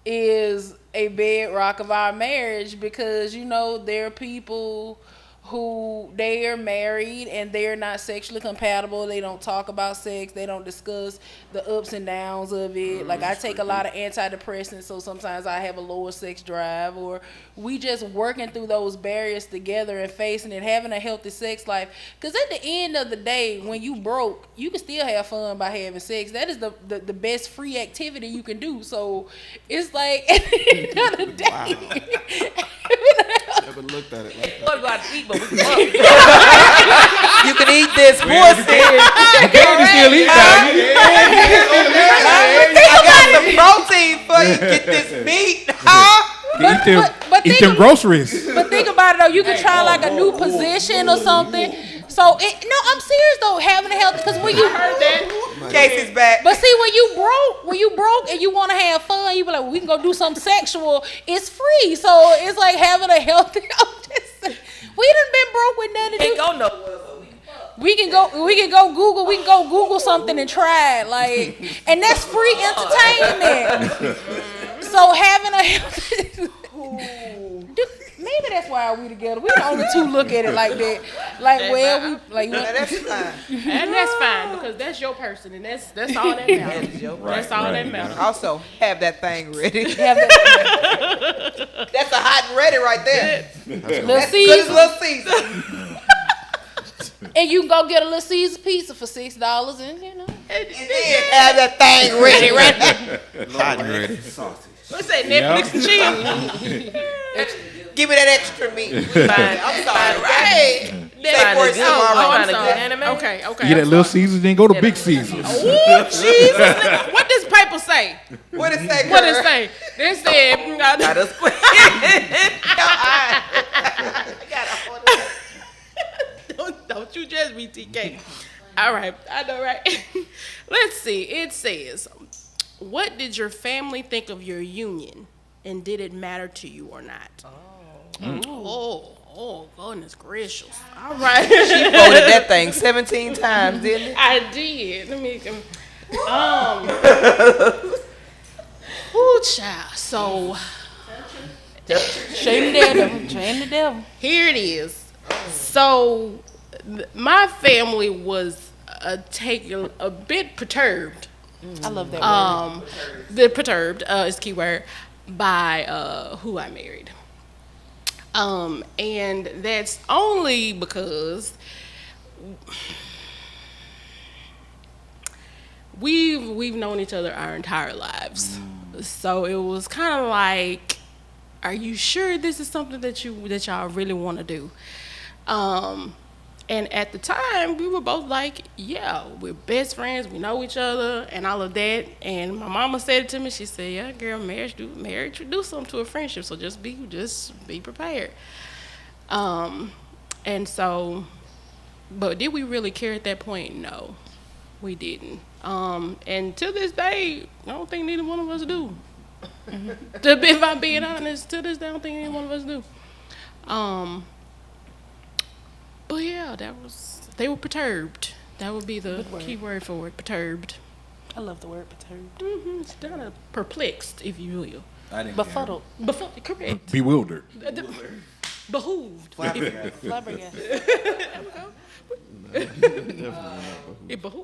is a bedrock of our marriage, because there are people who they are married and they're not sexually compatible. They don't talk about sex. They don't discuss the ups and downs of it. Like, I take a lot of antidepressants, so sometimes I have a lower sex drive, or we just working through those barriers together and facing it, having a healthy sex life. Because at the end of the day, when you broke, you can still have fun by having sex. That is the best free activity you can do. So it's like, at the end of the day,
Never looked at it like that.
What about to eat, but we can fuck.
You can eat this pussy.
You can still eat now.
I got some protein for you. Get this meat, huh?
Eat them groceries.
but think about
about it though. You can try like a new position or something. So I'm serious though. Having a healthy, because when you heard that,
Casey's back.
but see when you broke and you want to have fun, you be like, well, we can go do something sexual. It's free, so it's like having a healthy. We done been broke with nothing to do.
Ain't go nowhere.
We can go Google. We can go Google something and try it, like, and that's free entertainment. So having a healthy. Maybe that's why we together. We the only two look at it like that. Like, well, we like.
That's fine.
And that's fine because that's your person, and that's all that matters. That's all that matters.
Also, have that thing ready.
Have that,
That's a hot and ready right there.
little
That's good
Caesar,
as Little Caesar.
and you can go get a Little Caesar pizza for $6, and you know.
And then have that thing ready, right?
Hot and ready.
Sausage.
Let's say Netflix and chill.
Give me that extra meat.
Fine.
I'm sorry. Right. Say
Fine
for
to
it
go.
tomorrow.
I'm
I'm
trying to
sorry.
get anime.
Okay.
You get that Little Caesars, then go to Big Caesars.
Oh, Jesus. What does paper say?
What it say,
What
girl?
it say? They said,
Got us quick.
don't you judge me, TK. All right, I know, right? Let's see. It says, what did your family think of your union, and did it matter to you or not? Oh, goodness gracious. All right.
She voted that thing 17 times, didn't it?
I did. Let me. Ooh, child. So
Shame the devil.
here it is. So my family was taken a bit perturbed.
I love that word.
The perturbed is the key word by who I married. And that's only because we've known each other our entire lives. So it was kind of like, are you sure this is something that y'all really want to do? And at the time, we were both like, yeah, we're best friends. We know each other and all of that. And my mama said it to me. She said, yeah, girl, marriage do something to a friendship. So just be prepared. And so, but did we really care at that point? No, we didn't. And to this day, I don't think neither one of us do. If I'm being honest, to this day, I don't think any one of us do. But yeah, they were perturbed. That would be the key word for it, perturbed.
I love the word perturbed.
It's kind of perplexed, if you will.
I didn't
Befuddled.
Correct.
Bewildered.
Behooved.
Flabbergasted.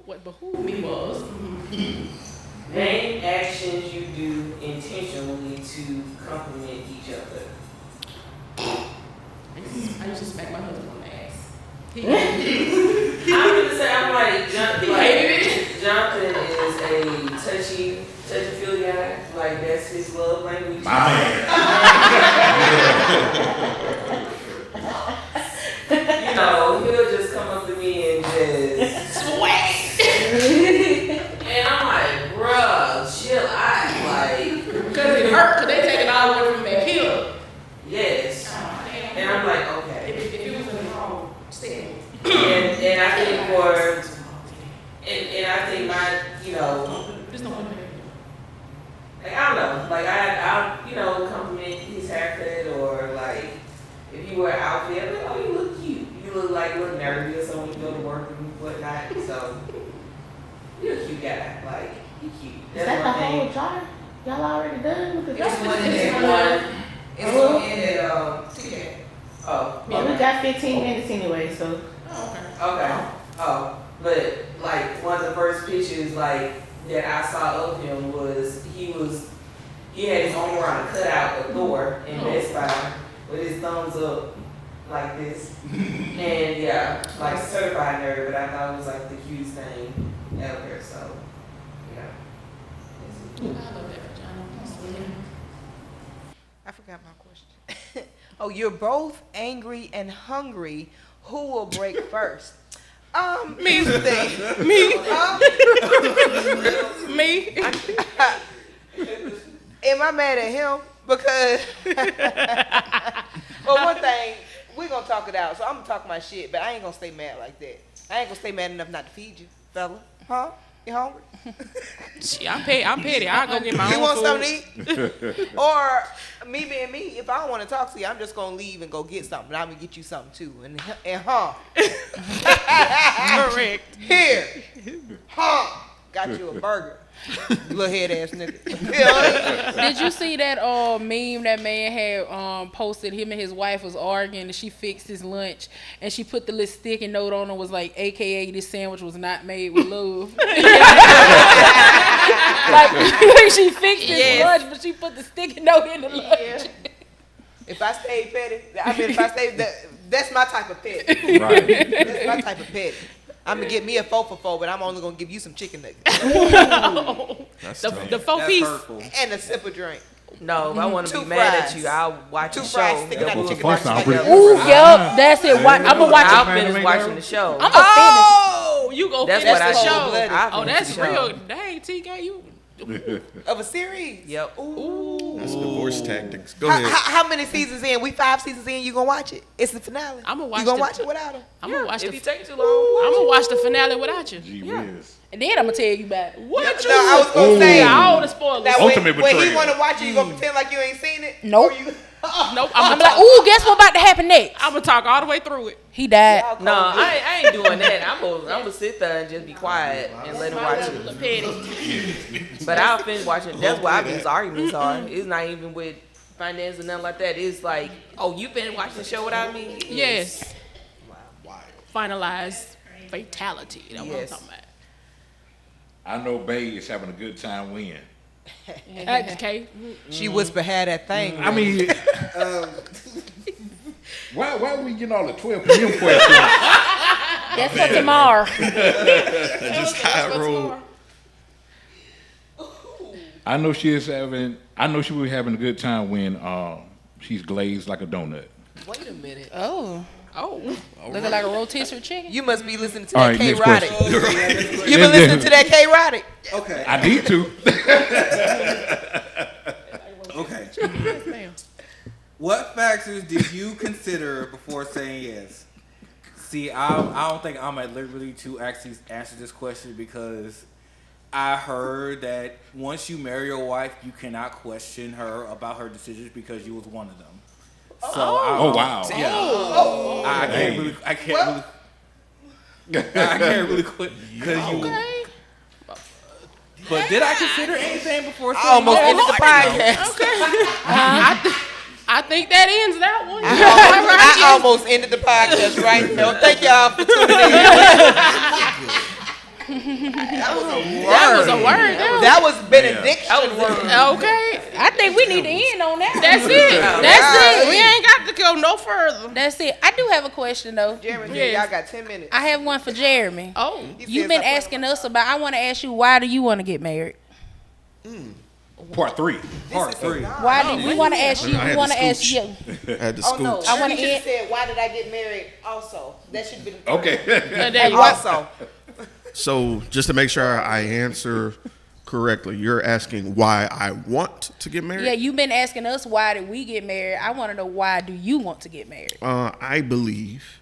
What behooved me was.
Name actions you do intentionally to compliment each other.
I used to smack my husband on the ass.
I'm gonna say I'm like Jonathan is a touchy-feely guy. Like that's his love language.
My man.
You know, he'll just come up to me and just
Swag.
and I'm like, bruh, chill out. Like,
Because it hurt, because they take it all away from that hill.
yes. And I'm like, okay.
If it was in the wrong setting.
And I think and I think my, you know,
Just don't want to
like I don't know, like I you know, compliment his haircut or like if you wear an outfit, I'm like, oh, you look cute. You look nervous when you go to work and whatnot. So you're a cute guy. Like you cute.
Is that the whole jar? Y'all already done with the jar?
It's one in TK. Oh.
Yeah, we got 15 minutes anyway, so.
Okay. Oh, but like one of the first pictures like that I saw of him was he had his arm around a cutout of Thor in Best Buy with his thumbs up like this. And yeah, like certified nerd, but I thought it was like the cutest thing ever. So yeah.
I forgot my question. Oh, you're both angry and hungry. Who will break first?
Me.
Thing.
Me. Me.
Am I mad at him? Because, well, one thing, gonna talk it out. So I'm gonna talk my shit, but I ain't gonna stay mad like that. I ain't gonna stay mad enough not to feed you, fella. Huh? You hungry?
Shit, I'm petty. I'll go get my
You
own
want
food.
something to eat? Or me being me, if I don't want to talk to you, I'm just gonna leave and go get something. I'm gonna get you something too. And
Correct.
Here, got you a burger. Little head ass nigga.
Did you see that meme that man had posted? Him and his wife was arguing, and she fixed his lunch, and she put the little sticky note on it, was like, AKA this sandwich was not made with love. Like she fixed his lunch, but she put the sticky note in the lunch.
If I stayed petty, if I stayed that's my type of petty.
Right.
That's my type of petty. I'm gonna get me a 4 for 4, but I'm only gonna give you some chicken nuggets
That's
The
tough.
4 piece.
hurtful.
and a sip of drink.
No, if I want to
Two
be mad at
fries.
you, I'll watch
Two
the
fries
show.
sticking out
Well,
of chicken
first
nuggets.
off,
Like
Ooh,
that.
yup, that's it. I'm gonna watch
I'll
it.
finish watching the show.
I'm gonna
Oh, you go
That's
finish
what I
the
show.
show.
I
Oh,
finish
that's
the show.
real. Dang, TK, you.
Of a series.
Yep.
That's divorce tactics. Go
How,
ahead.
how many seasons in? We 5 seasons in. You gonna watch it? It's the finale.
I'ma watch
You gonna
the-
watch it without him?
I'm gonna watch
If
the.
you take too long,
I'm gonna watch the finale without you.
Gee whiz.
And then I'm gonna tell you about it.
What
No,
you?
I was gonna say.
all the spoilers.
Now,
Ultimate
when he
betrayal.
wanna watch it, you gonna pretend like you ain't seen it?
Nope.
Or you,
Nope.
I'm like, ooh, guess what about to happen next?
I'm gonna talk all the way through it.
He died.
no, I ain't doing that. I'm gonna sit there and just be quiet and let him watch it.
Petty.
But I'll finish watching. That's why these arguments are. It's not even with finance and nothing like that. It's like, oh, you been watching the show without me?
Yes. Finalized fatality. That's what I'm
Yes.
talking about.
I know Bay is having a good time when.
Okay.
she whisper had that thing.
I mean, why we getting all the 12 p.m. questions?
That's for tomorrow.
That's just how I roll.
I know she will be having a good time when she's glazed like a donut.
Wait a minute.
Oh,
Oh.
looking like a rotisserie chicken.
You must be listening to
All
that
right,
K
next
Roddick.
question.
You been listening to that K Roddick?
Okay.
I need to.
Okay. What factors did you consider before saying yes? See, I don't think I'm at liberty to actually answer this question because I heard that once you marry your wife, you cannot question her about her decisions because you was one of them. So
Oh, wow.
Yeah. I can't really quit because you. But did I consider anything before saying
I almost
yes?
ended the podcast.
I think that ends that one.
I almost ended the podcast right now. Thank y'all for tuning in.
That was a word.
That was benediction.
Okay.
I think we need to end on that.
That's it. That's it. We ain't got to go no further.
That's it. I do have a question though.
Jeremy,
Yes.
y'all got 10 minutes.
I have one for Jeremy.
Oh.
You've been asking us about. I want to ask you, why do you want to get married?
Part 3.
Part 3.
Why do we want to ask you?
I
We
had
want
to
to ask
scooch.
you.
I had to
Oh no,
scooch.
I wanna
you should have
end-
said, why did I get married also? That should be the
Okay.
There you go.
also.
So just to make sure I answer correctly, you're asking why I want to get married?
Yeah, you've been asking us why did we get married. I want to know why do you want to get married?
I believe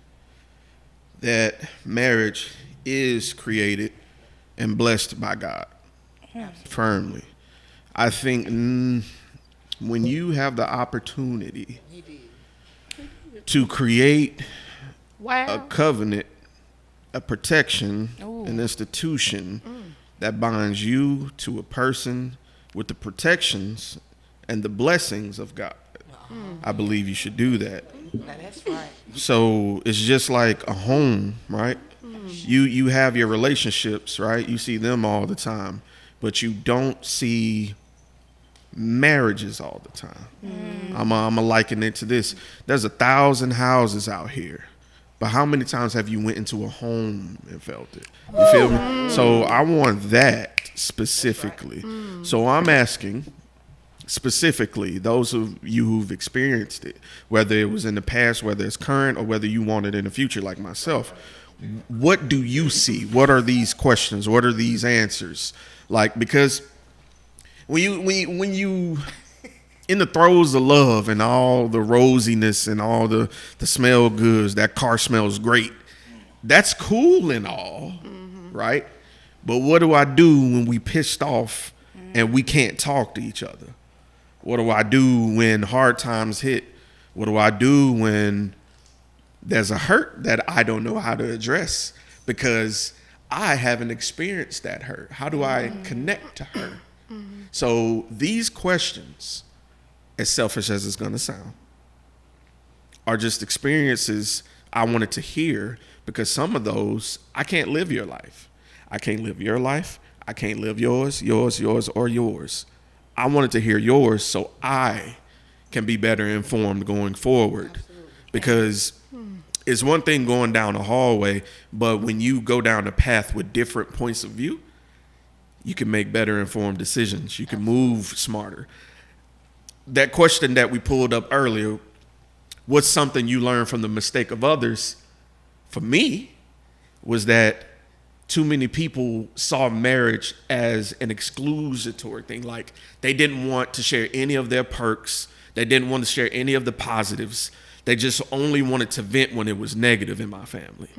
that marriage is created and blessed by God. Firmly. I think when you have the opportunity to create a
Wow.
covenant, a protection, an institution that binds you to a person with the protections and the blessings of God. I believe you should do that.
Now that's right.
So it's just like a home, right? You have your relationships, right? You see them all the time, but you don't see marriages all the time. I'm a liken it to this. There's 1,000 houses out here, but how many times have you went into a home and felt it? You feel me? So I want that specifically. So I'm asking specifically those of you who've experienced it, whether it was in the past, whether it's current, or whether you want it in the future like myself. What do you see? What are these questions? What are these answers? Like, because when you in the throes of love and all the rosiness and all the smell goods, that car smells great. That's cool and all, right? But what do I do when we pissed off and we can't talk to each other? What do I do when hard times hit? What do I do when there's a hurt that I don't know how to address because I haven't experienced that hurt? How do I connect to her? So these questions, as selfish as it's going to sound, are just experiences I wanted to hear, because some of those, I can't live your life. I can't live your life. I can't live yours, or yours. I wanted to hear yours so I can be better informed going forward. Absolutely. Because it's one thing going down a hallway, but when you go down a path with different points of view, you can make better informed decisions. You can move smarter. That question that we pulled up earlier, what's something you learned from the mistake of others? For me, was that too many people saw marriage as an exclusatory thing. Like, they didn't want to share any of their perks. They didn't want to share any of the positives. They just only wanted to vent when it was negative in my family.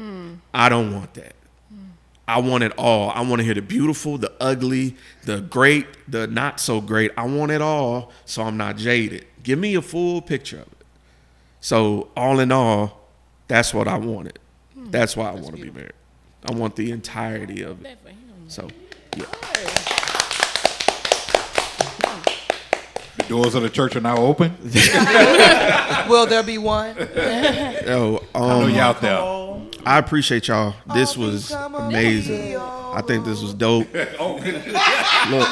I don't want that. I want it all. I want to hear the beautiful, the ugly, the great, the not so great. I want it all, so I'm not jaded. Give me a full picture of it. So all in all, that's what I wanted. That's why I want to be married. I want the entirety of it. So, yeah.
The doors of the church are now open.
Will there be one?
Yo,
I know you out there.
I appreciate y'all. This was amazing. I think this was dope. Look,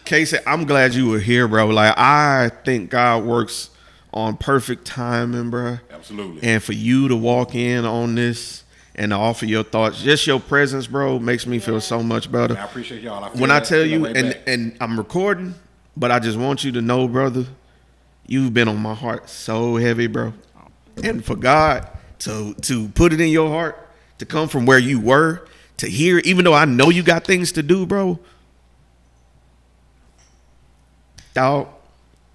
Casey, I'm glad you were here, bro. Like, I think God works on perfect timing, bro.
Absolutely.
And for you to walk in on this and to offer your thoughts, just your presence, bro, makes me feel so much better.
I appreciate y'all.
When I tell you, and I'm recording, but I just want you to know, brother, you've been on my heart so heavy, bro. And for God to put it in your heart, to come from where you were, to hear, even though I know you got things to do, bro. Dog,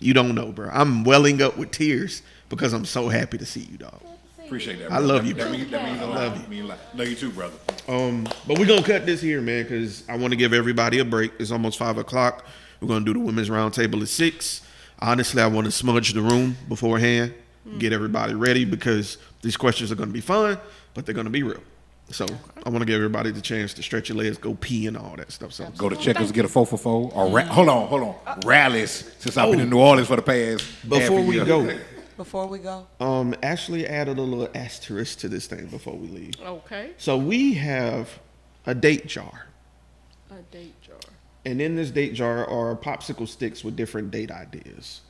you don't know, bro. I'm welling up with tears because I'm so happy to see you, dog.
Appreciate that,
I
brother.
love you,
That
bro.
means a lot. Love you too, brother.
But we're going to cut this here, man, because I want to give everybody a break. It's almost 5 o'clock. We're going to do the women's roundtable at 6. Honestly, I want to smudge the room beforehand, get everybody ready, because these questions are going to be fun, but they're going to be real. So I want to give everybody the chance to stretch your legs, go pee and all that stuff. So
Go to Checkers, get a 4 for 4. Or hold on. Rallies, since I've been in New Orleans for the past
before we go, Ashley added a little asterisk to this thing before we leave.
Okay.
So we have a date jar.
A date jar.
And in this date jar are popsicle sticks with different date ideas.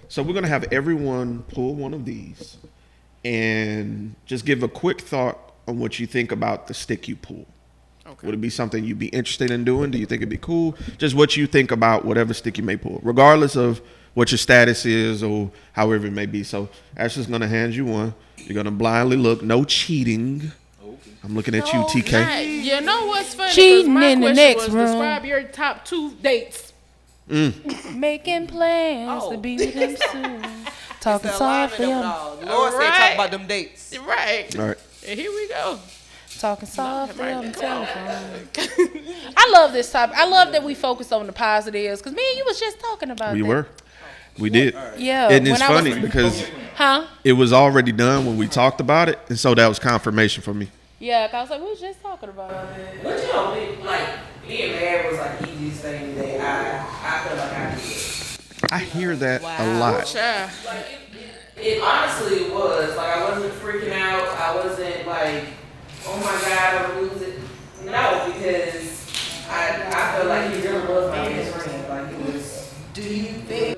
So we're going to have everyone pull one of these and just give a quick thought on what you think about the stick you pull. Okay. Would it be something you'd be interested in doing? Do you think it'd be cool? Just what you think about whatever stick you may pull, regardless of what your status is or however it may be. So Ashley's going to hand you one. You're going to blindly look. No cheating. Okay. I'm looking at you, TK.
Right. You know what's funny?
Cheating
my
in the
question
next
was,
room.
describe your top 2 dates.
Making plans to be with them soon. Talking softly.
The Lord said talk about them dates.
Right.
All right.
And here we go.
Talking softly on the telephone. I love this topic. I love that we focus on the positives, because me and you was just talking about
We
that.
were. We did.
Yeah.
And it's
when
funny because it was already done when we talked about it. And so that was confirmation for me.
Yeah, 'cause I was like, we was just talking about it.
But you know, being married was like the easiest thing that I feel like I did.
I hear that a lot.
Yeah.
Like it honestly was. Like, I wasn't freaking out. I wasn't like, oh my God, I'm gonna lose it. No, because I felt like he really was my best friend. Like, it was.
Do you think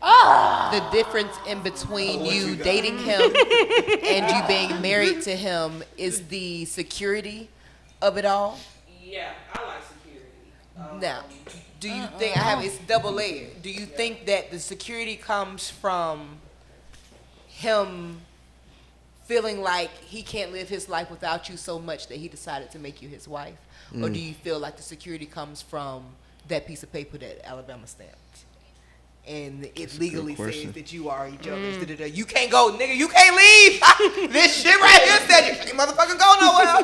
the difference in between you dating him and you being married to him is the security of it all?
Yeah, I like security.
Now, do you think it's double layered? Do you think that the security comes from him feeling like he can't live his life without you so much that he decided to make you his wife? Or do you feel like the security comes from that piece of paper that Alabama stamped? and it legally says
question.
that you are each other's. Da-da-da. You can't go, nigga. You can't leave. This shit right here said you can't motherfucking go nowhere.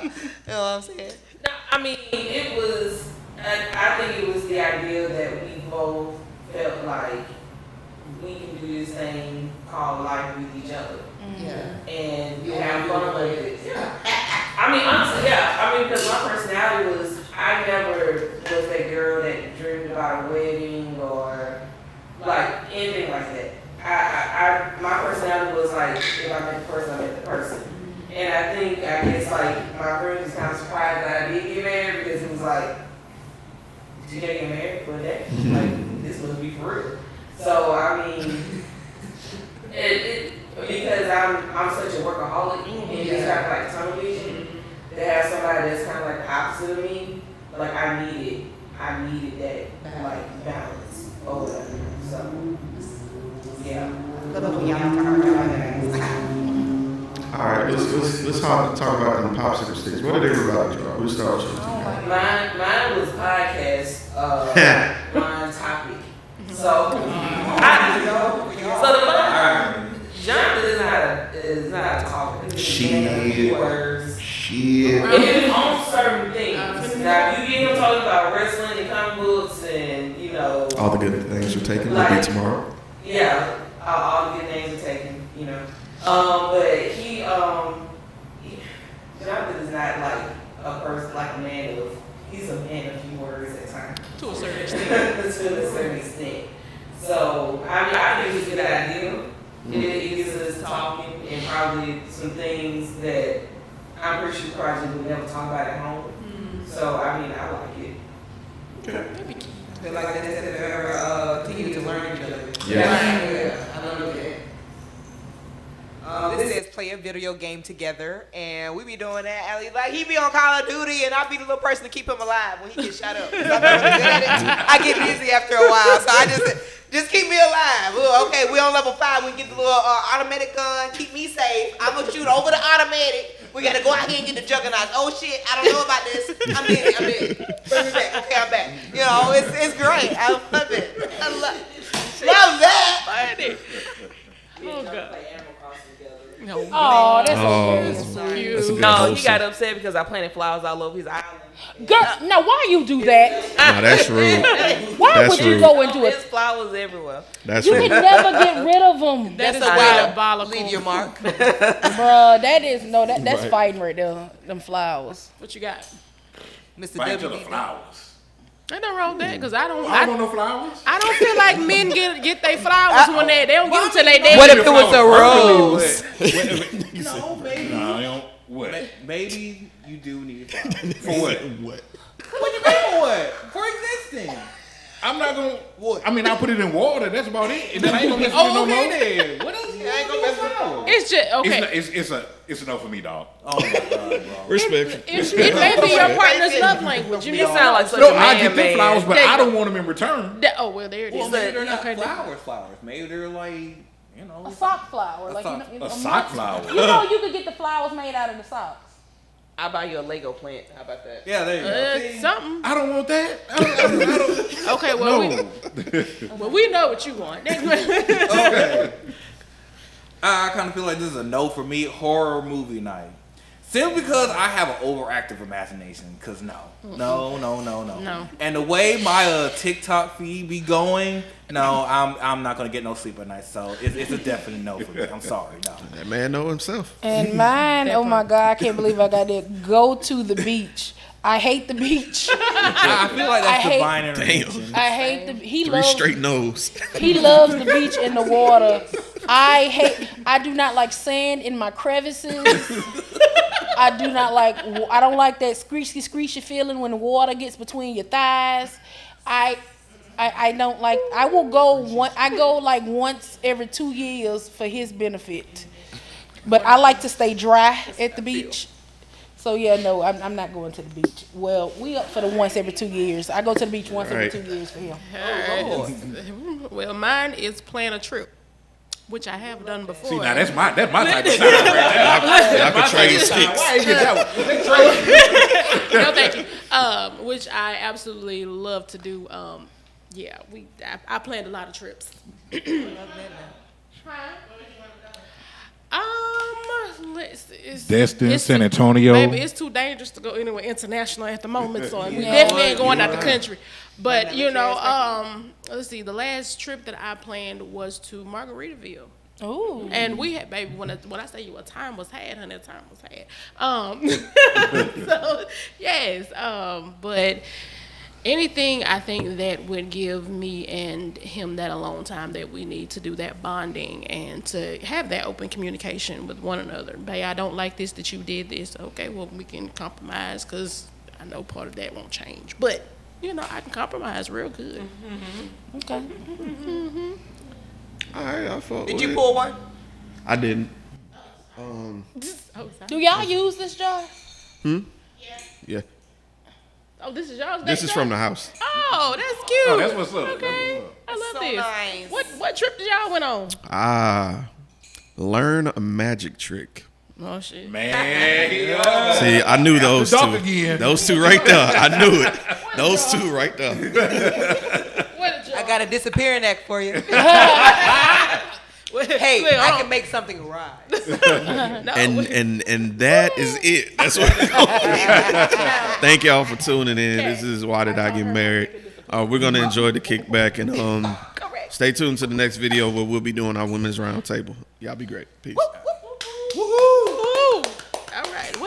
You know what I'm saying?
No, I mean, it was, I think it was the idea that we both felt like we can do this thing called life with each other.
Yeah.
And you have fun with it. Yeah. I mean, honestly, yeah. I mean, because my personality was, I never was that girl that dreamed about a wedding or like anything like that. My personality was like, if I met the person, I met the person. And I guess like my friends was kind of surprised that I did get married because it was like, did you get married for that? Like, this must be for real. So, I mean, because I'm such a workaholic and just kind of like tunnel vision, to have somebody that's kind of like the opposite of me, like I needed that like balance or whatever. So, yeah.
All right, let's talk about them popsicle sticks. What are they about, y'all? We'll start with you.
Mine was podcast, line topic. So, so the fun, Jonathan is not talking.
Shit.
Words.
Shit.
And on certain things. Now, if you get him talking about wrestling and comic books and, you know.
All the good things are taken. Will be tomorrow.
Yeah, all the good things are taken, you know. But Jonathan is not like a person, like a man of, he's a man of few words at times.
To a certain extent.
To a certain extent. So, I mean, I think it's a good idea. It gets us talking and probably some things that I'm pretty sure Project would never talk about at home. So, I mean, I like it.
Okay.
I feel like that's continue to learn each other.
Yeah.
I love that. This says play a video game together, and we be doing that. Ali, like he be on Call of Duty, and I be the little person to keep him alive when he gets shot up. I get busy after a while, so I just keep me alive. Ooh, okay, we on level 5. We can get the little automatic gun, keep me safe. I'm gonna shoot over the automatic. We gotta go out here and get the juggernauts. Oh shit, I don't know about this. I'm in. Bring me back. Okay, I'm back. You know, it's great. I love it. I love that.
Oh, God. No.
Oh, that's so cute.
That's a good
No,
wholesome.
he got upset because I planted flowers all over his island.
Girl, now why you do that?
No, that's rude.
Why
That's
would you
rude.
go into
There's
it?
flowers everywhere.
That's
You
rude.
can never get rid of them.
That is
a way to
diabolical.
leave your mark.
Bruh, that's fighting right there. Them flowers.
What you got?
Mr.
Fight to the
W.
flowers.
Ain't nothing wrong with that, because I don't
I don't know flowers.
I don't feel like men get their flowers when they don't give them till they dead.
What if it was a rose?
No, maybe.
No, you don't. What?
Maybe you do need flowers.
For what?
What you mean for what? For existing.
I'm not gonna. What? I mean, I put it in water. That's about it. And then I ain't gonna mess with it
Oh,
no
okay
more.
then. What else you
I ain't
gonna
gonna
do with flowers?
It's just okay.
It's enough for me, dog.
Oh my God, bro.
Respect.
It may be your partner's love language. You
It
know.
sound like such
No,
a
I
man,
get them
man.
flowers, but
There you
I
go.
don't want them in return.
Oh well, there it
Well,
is.
maybe they're not
Okay,
flowers. Maybe they're like, you know,
A sock flower. Like
sock-
you
A sock flower.
You know you could get the flowers made out of the socks.
I'll buy you a Lego plant. How about that?
yeah, there you go. See?
Something.
I don't want that. I don't.
Okay, well,
No.
we know what you want.
Okay. I kind of feel like this is a no for me. Horror movie night. Simply because I have an overactive imagination. Cause no.
No.
And the way my TikTok feed be going, no, I'm not gonna get no sleep at night. So it's a definite no for me. I'm sorry, no.
That man know himself.
And mine, oh my God, I can't believe I got that. Go to the beach. I hate the beach.
I feel like that's
I hate-
divine intervention.
I hate the. He
3
loves.
straight no's.
He loves the beach and the water. I do not like sand in my crevices. I don't like that screechy feeling when the water gets between your thighs. I don't like. I go like once every 2 years for his benefit. But I like to stay dry at the beach. So yeah, no, I'm not going to the beach. Well, we up for the once every 2 years. I go to the beach once every 2 years for him.
Well, mine is plan a trip, which I have done before.
See, now that's my type of style right there.
I could trade sticks.
Why ain't get that one?
No, thank you. Which I absolutely love to do.
yeah, I planned a lot of trips. Let's see.
Destin,
It's
San
too-
Antonio.
Baby, it's too dangerous to go anywhere international at the moment, so we definitely ain't going out the country. But you know, let's see. The last trip that I planned was to Margaritaville.
Ooh.
And we had, baby, when I say you a time was had, honey, a time was had. So yes, but anything I think that would give me and him that alone time that we need to do that bonding and to have that open communication with one another. Babe, I don't like this that you did this. Okay, well, we can compromise because I know part of that won't change. But, you know, I can compromise real good.
Mm-hmm. Okay.
Mm-hmm.
All right, I fought
Did
with
you
it.
pull one?
I didn't.
Do y'all use this jar?
Yeah.
Oh, this is y'all's
This
date
is from the
night?
house.
Oh, that's cute.
Oh, that's what's up.
Okay. I love
so
this.
nice.
What trip did y'all went on?
Learn a magic trick.
Oh, shit.
Man,
See, I knew those two.
Dog again.
Those two right there. I knew it. Those two right there.
What did y'all
I got a disappearing act for you.
Hey,
Hey,
look,
I can make something rise.
no,
And that is it. That's what. Thank y'all for tuning in. This is Why Did I Get Married? We're gonna enjoy the kickback and stay tuned to the next video where we'll be doing our women's roundtable. Y'all be great. Peace.